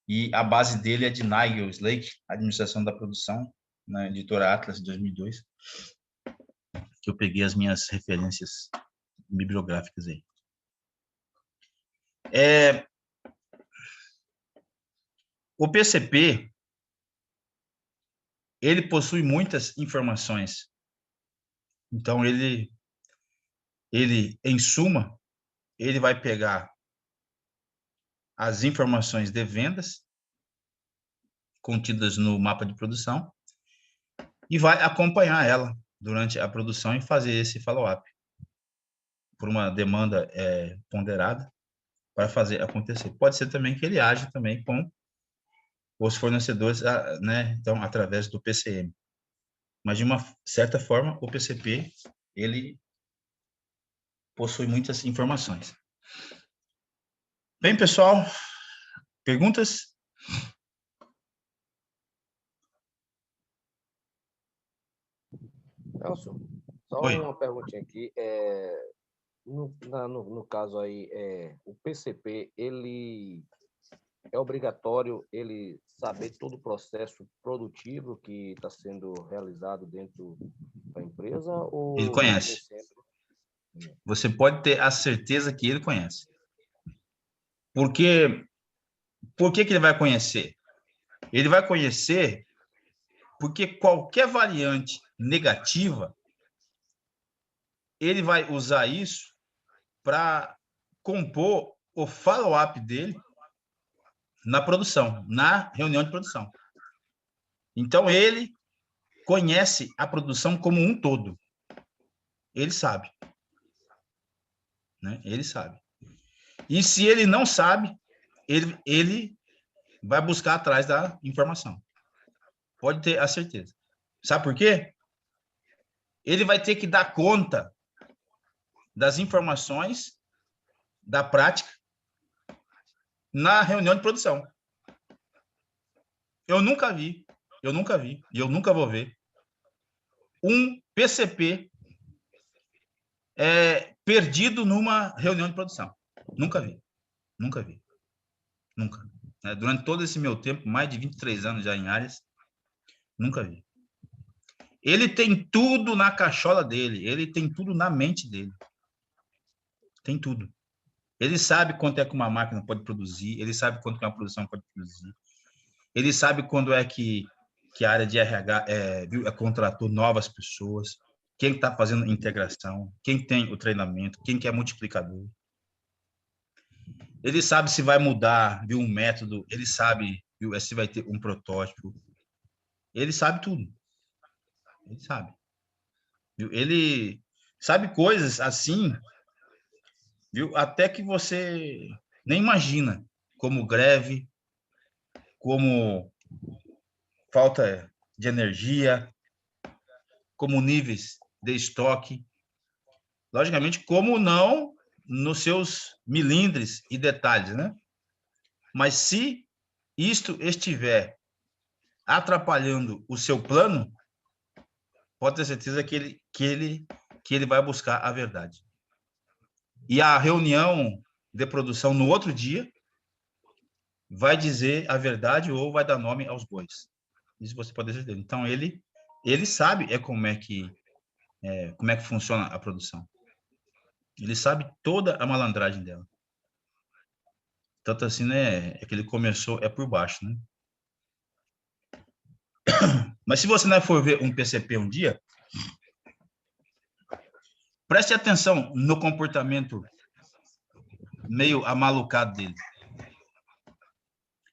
E a base dele é de Nigel Slake, Administração da Produção, na editora Atlas, de 2002, que eu peguei as minhas referências bibliográficas aí. O PCP, ele possui muitas informações. Então, ele em suma, ele vai pegar as informações de vendas contidas no mapa de produção e vai acompanhar ela durante a produção e fazer esse follow-up. por uma demanda ponderada para fazer acontecer. Pode ser também que ele age também com os fornecedores, né, então, através do PCM. Mas, de uma certa forma, o PCP, ele possui muitas informações. Bem, pessoal, perguntas? Nelson, só Oi. uma perguntinha aqui. No caso aí, o PCP, ele é obrigatório ele saber todo o processo produtivo que está sendo realizado dentro da empresa? Ou Ele conhece. Você pode ter a certeza que ele conhece. Por que ele vai conhecer? Ele vai conhecer porque qualquer variante negativa, ele vai usar isso para compor o follow-up dele na produção, na reunião de produção. Então, ele conhece a produção como um todo. Ele sabe. Né? Ele sabe. E se ele não sabe, ele vai buscar atrás da informação. Pode ter a certeza. Sabe por quê? Ele vai ter que dar conta das informações da prática na reunião de produção. Eu nunca vi, e eu nunca vou ver um PCP perdido numa reunião de produção. Nunca vi. Nunca. Durante todo esse meu tempo, mais de 23 anos já em áreas, nunca vi. Ele tem tudo na cachola dele, ele tem tudo na mente dele. Tem tudo. Ele sabe quanto é que uma máquina pode produzir, ele sabe quanto que uma produção pode produzir, ele sabe quando é que a área de RH contratou novas pessoas, quem está fazendo integração, quem tem o treinamento, quem que é multiplicador. Ele sabe se vai mudar um método, ele sabe se vai ter um protótipo. Ele sabe tudo. Ele sabe. Ele sabe coisas assim, até que você nem imagina, como greve, como falta de energia, como níveis de estoque. Logicamente, como não nos seus milindres e detalhes, né? Mas se isto estiver atrapalhando o seu plano, pode ter certeza que ele vai buscar a verdade. E a reunião de produção no outro dia vai dizer a verdade ou vai dar nome aos bois. Isso você pode ter certeza. Então, ele sabe como é que funciona a produção. Ele sabe toda a malandragem dela. Tanto assim, né, que ele começou por baixo, né? Mas se você não for ver um PCP um dia, preste atenção no comportamento meio amalucado dele.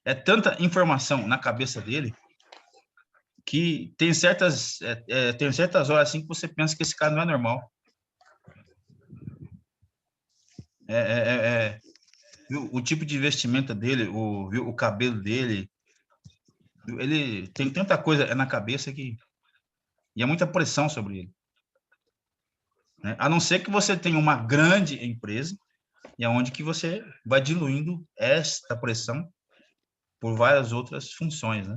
É tanta informação na cabeça dele que tem certas horas assim que você pensa que esse cara não é normal. O tipo de vestimenta dele, o cabelo dele, ele tem tanta coisa na cabeça que e é muita pressão sobre ele. Né? A não ser que você tenha uma grande empresa e é onde que você vai diluindo esta pressão por várias outras funções, né?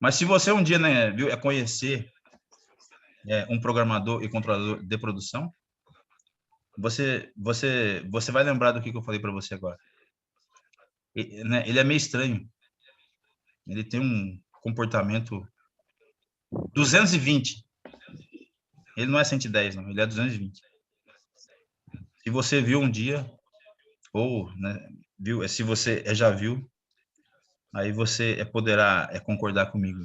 Mas se você um dia, né, conhecer um programador e controlador de produção, você vai lembrar do que eu falei para você agora. Ele é meio estranho. Ele tem um comportamento 220. Ele não é 110, não. Ele é 220. Se você viu um dia, ou né, se você já viu, aí você poderá concordar comigo.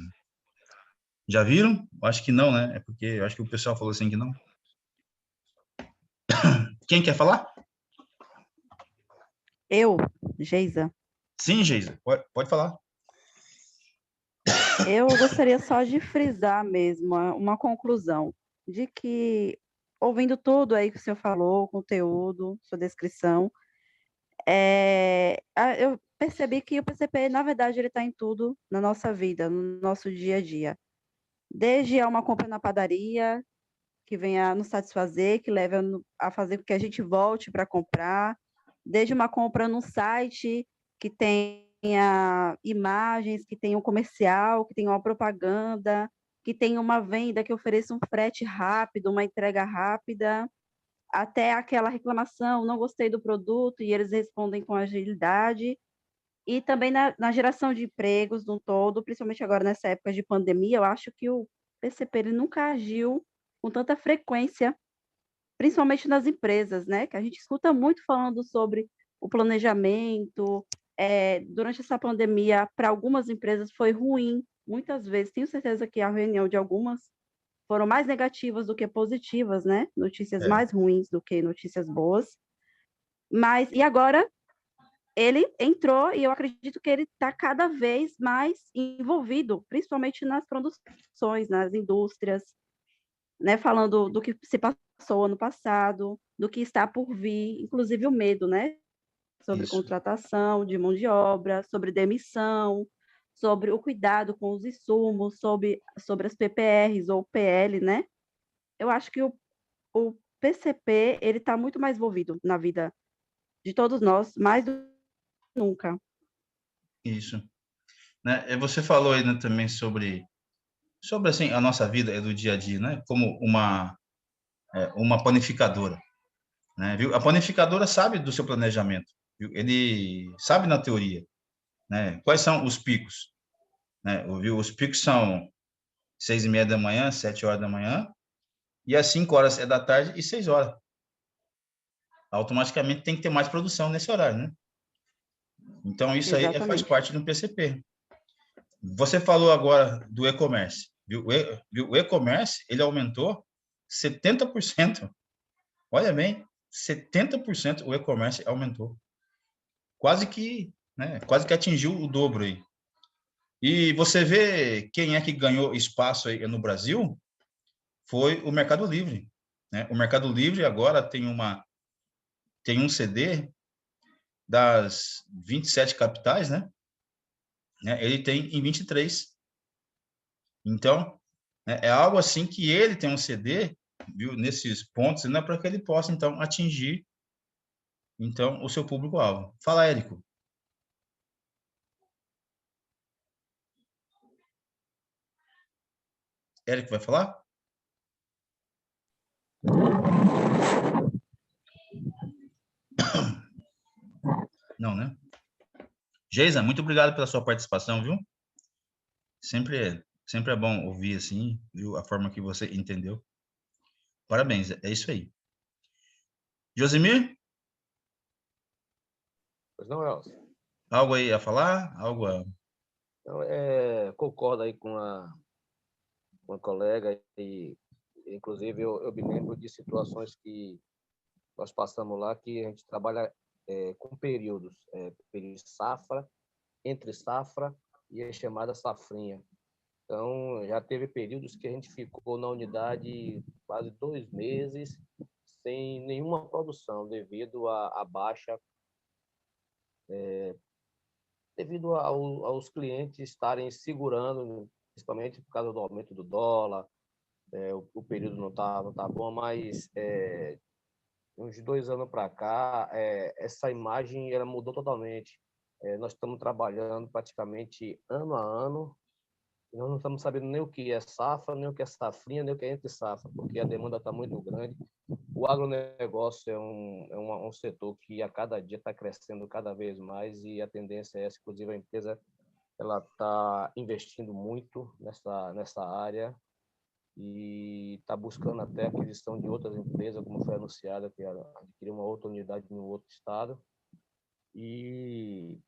Já viram? Acho que não, né? É porque eu acho que o pessoal falou assim que não. Quem quer falar? Eu, Geisa. Sim, Geisa, pode falar. Eu gostaria só de frisar mesmo uma conclusão de que ouvindo tudo aí que o senhor falou, o conteúdo, sua descrição, eu percebi que o PCP, na verdade, ele está em tudo na nossa vida, no nosso dia a dia. Desde uma compra na padaria, que venha nos satisfazer, que leve a fazer com que a gente volte para comprar, desde uma compra no site que tenha imagens, que tenha um comercial, que tenha uma propaganda, que tenha uma venda que ofereça um frete rápido, uma entrega rápida, até aquela reclamação, não gostei do produto, e eles respondem com agilidade. E também na geração de empregos no todo, principalmente agora nessa época de pandemia, eu acho que o PCP ele nunca agiu com tanta frequência, principalmente nas empresas, né? Que a gente escuta muito falando sobre o planejamento. Durante essa pandemia, para algumas empresas foi ruim, muitas vezes. Tenho certeza que a reunião de algumas foram mais negativas do que positivas, né? Notícias É, mais ruins do que notícias boas. Mas, e agora, ele entrou e eu acredito que ele está cada vez mais envolvido, principalmente nas produções, nas indústrias, né? Falando do que se passou ano passado, do que está por vir, inclusive o medo, né? Sobre isso. contratação de mão de obra, sobre demissão, sobre o cuidado com os insumos, sobre as PPRs ou PL, né? Eu acho que o PCP ele está muito mais envolvido na vida de todos nós, mais do que nunca. Isso. Né? Você falou aí, né, também sobre assim, a nossa vida é do dia a dia, né? Como uma panificadora, né? Viu? A panificadora sabe do seu planejamento, viu? Ele sabe na teoria, né? Quais são os picos, né? Viu? Os picos são 6:30 da manhã, 7 horas da manhã, e às 5 horas é da tarde e 6 horas. Automaticamente tem que ter mais produção nesse horário, né? Então isso aí faz Exatamente. parte do PCP. Você falou agora do e-commerce, viu? O e-commerce ele aumentou 70%. Olha bem, 70% o e-commerce aumentou. Quase que, né, quase que atingiu o dobro aí. E você vê quem é que ganhou espaço aí no Brasil? Foi o Mercado Livre, né? O Mercado Livre agora tem um CD das 27 capitais, né? Ele tem em 23. Então, é algo assim que ele tem um CD, viu, nesses pontos, não é para que ele possa então atingir então o seu público-alvo. Fala, Érico. Érico vai falar? Não, né? Geisa, muito obrigado pela sua participação, viu? Sempre é bom ouvir assim, viu? A forma que você entendeu. Parabéns, é isso aí. Josimir, Pois não, Elcio? algo aí a falar? Algo a... Então, concordo aí com a colega e, inclusive, eu me lembro de situações que nós passamos lá que a gente trabalha com períodos, período de safra, entre safra e a chamada safrinha. Então, já teve períodos que a gente ficou na unidade quase 2 meses sem nenhuma produção, devido à baixa, devido aos clientes estarem segurando, principalmente por causa do aumento do dólar. O período não tá bom, mas uns 2 anos para cá, essa imagem ela mudou totalmente. Nós estamos trabalhando praticamente ano a ano. Nós não estamos sabendo nem o que é safra, nem o que é safrinha, nem o que é entre safra, porque a demanda está muito grande. O agronegócio é um setor que a cada dia está crescendo cada vez mais e a tendência é essa. Inclusive, a empresa ela está investindo muito nessa área e está buscando até a aquisição de outras empresas, como foi anunciada, que adquirir uma outra unidade em um outro estado. E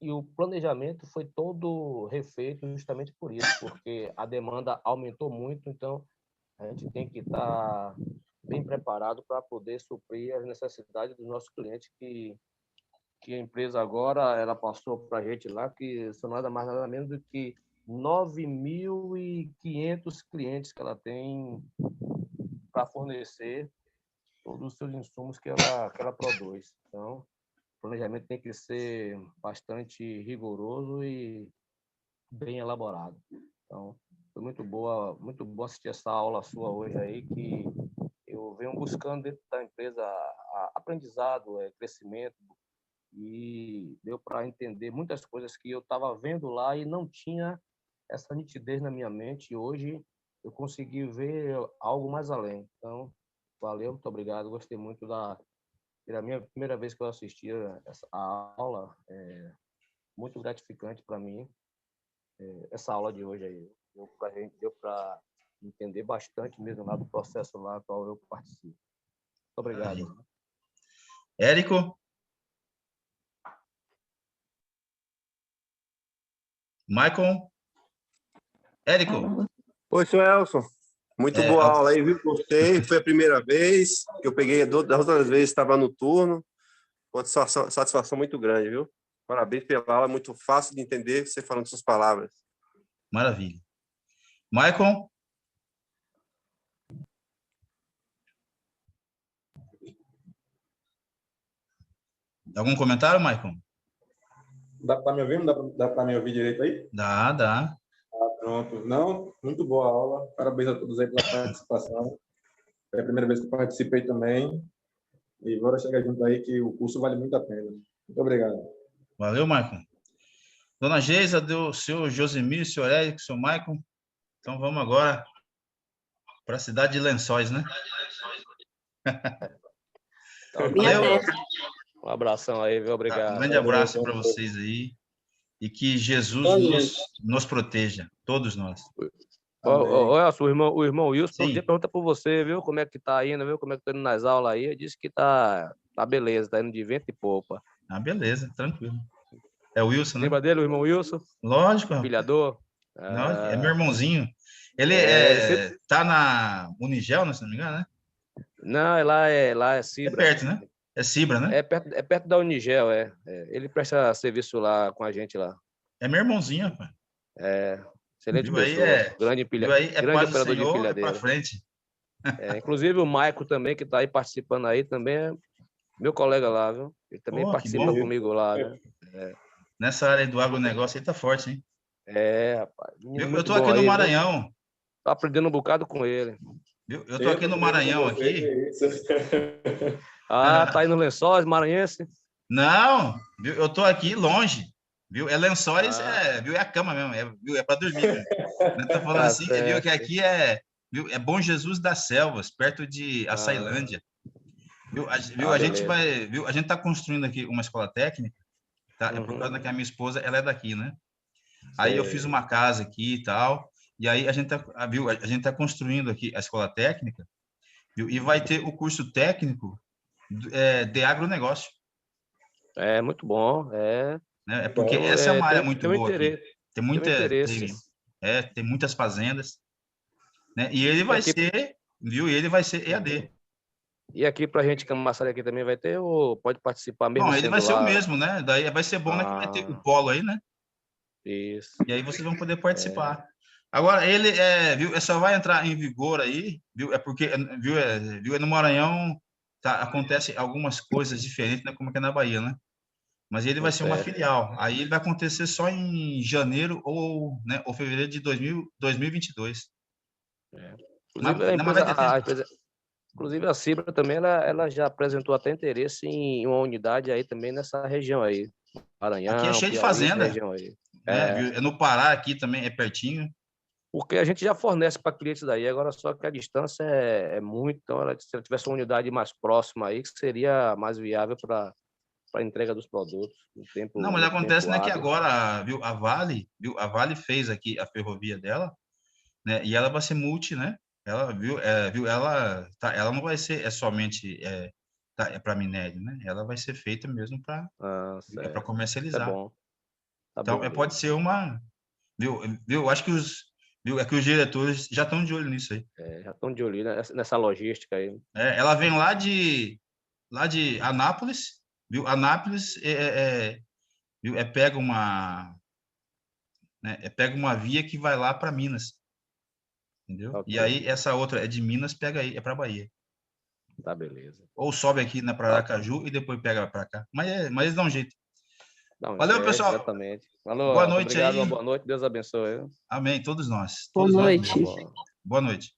o planejamento foi todo refeito justamente por isso, porque a demanda aumentou muito, então a gente tem que estar bem preparado para poder suprir as necessidades dos nossos clientes, que a empresa agora ela passou para a gente lá, que são nada mais nada menos do que 9.500 clientes que ela tem para fornecer todos os seus insumos que ela produz. Então, o planejamento tem que ser bastante rigoroso e bem elaborado. Então, foi muito muito bom assistir essa aula sua hoje aí, que eu venho buscando dentro da empresa aprendizado, crescimento, e deu para entender muitas coisas que eu estava vendo lá e não tinha essa nitidez na minha mente. E hoje eu consegui ver algo mais além. Então, valeu, muito obrigado. Gostei muito era a minha primeira vez que eu assistia a aula. Muito gratificante para mim, essa aula de hoje aí. Deu para entender bastante mesmo lá do processo lá do qual eu participo. Muito obrigado. Érico? Michael? Érico? Oi, senhor Elson. Muito boa aula aí, viu? Gostei. Foi a primeira vez que eu peguei, das outras vezes estava no turno. Uma satisfação muito grande, viu? Parabéns pela aula, muito fácil de entender você falando suas palavras. Maravilha. Michael? Algum comentário, Michael? Dá para me ouvir? Não dá para me ouvir direito aí? Dá. Pronto. Não, muito boa aula. Parabéns a todos aí pela participação. É a primeira vez que eu participei também. E bora chegar junto aí que o curso vale muito a pena. Muito obrigado. Valeu, Michael. Dona Geisa, deu seu Josemir, seu Érico, seu Michael. Então vamos agora para a cidade de Lençóis, né? Valeu. Um abração aí, viu? Obrigado. Um grande abraço para vocês aí. E que Jesus nos proteja, todos nós. Olha, o irmão Wilson, Sim. todo dia pergunta por você, viu? Como é que tá indo, viu? Como é que tá indo nas aulas aí? Ele disse que tá beleza, tá indo de vento e popa. Beleza, tranquilo. É o Wilson, né? Lembra dele, o irmão Wilson? Lógico. Pilhador. Não, é meu irmãozinho. Ele tá na Unigel, né, se não me engano, né? Não, lá é Cibra. É perto, né? É Cibra, né? É perto da Unigel, Ele presta serviço lá com a gente lá. É meu irmãozinho, rapaz. Excelente Viu pessoa. Aí grande paz do operador de Senhor, pilhadeira. pra frente. Inclusive o Maico também, que tá aí participando aí, também é meu colega lá, viu? Ele também participa comigo lá, né? Nessa área do agronegócio aí tá forte, hein? Rapaz. Eu tô aqui no Maranhão. Viu? Tô aprendendo um bocado com ele. Viu? Eu tô aqui no Maranhão, aqui. Tá aí no Lençóis, maranhense? Não, viu? Eu tô aqui longe, viu? É Lençóis, viu? É a cama mesmo, viu? É para dormir mesmo. Não tô falando assim, viu? Que aqui viu? É Bom Jesus das Selvas, perto de Açailândia. Viu? A gente viu? A gente tá construindo aqui uma escola técnica, tá? É por causa que a minha esposa, ela é daqui, né? Aí eu fiz uma casa aqui e tal, e aí a gente tá construindo aqui a escola técnica, viu? E vai ter o curso técnico de agronegócio. Muito bom, né? Porque essa é uma área muito boa aqui. Tem tem muitas fazendas, né? E ele vai ser, viu? E ele vai ser EAD. E aqui pra gente, Camaçari, aqui também vai ter ou pode participar mesmo? Bom, ele vai ser lá... o mesmo, né? Daí vai ser bom, né? Que vai ter o polo aí, né? Isso. E aí vocês vão poder participar. Agora, ele viu? Só vai entrar em vigor aí, viu? É porque, viu? No Maranhão acontece algumas coisas diferentes, né? Como é que é na Bahia, né? Mas ele vai ser uma filial. Aí ele vai acontecer só em janeiro ou fevereiro de 2022. Inclusive a Cibra também, ela já apresentou até interesse em uma unidade aí também nessa região aí. Maranhão, aqui é cheio de fazenda. Aí. É no Pará aqui também, é pertinho. Porque a gente já fornece para clientes daí, agora só que a distância é muito. Então, se ela tivesse uma unidade mais próxima aí, que seria mais viável para a entrega dos produtos no tempo. Não, mas acontece, né, que agora, viu, a Vale fez aqui a ferrovia dela, né, e ela vai ser multi, né? Ela ela não vai ser somente para minério, né? Ela vai ser feita mesmo para comercializar. É bom. Então, pode ser uma, viu? Acho que os diretores já estão de olho nisso aí. Já estão de olho nessa logística aí. Ela vem lá de Anápolis. Viu? Anápolis pega uma via que vai lá para Minas. entendeu? Ok. E aí, essa outra é de Minas, pega aí, é para Bahia. Tá, beleza. Ou sobe aqui na para Aracaju e depois pega para cá. Mas eles dão um jeito. Dá um Valeu, jeito, pessoal. exatamente. Falou, Boa Elton. noite Obrigado, uma aí. boa noite. Deus abençoe. Amém, todos nós. Boa Todos nós noite. mesmo. Boa noite.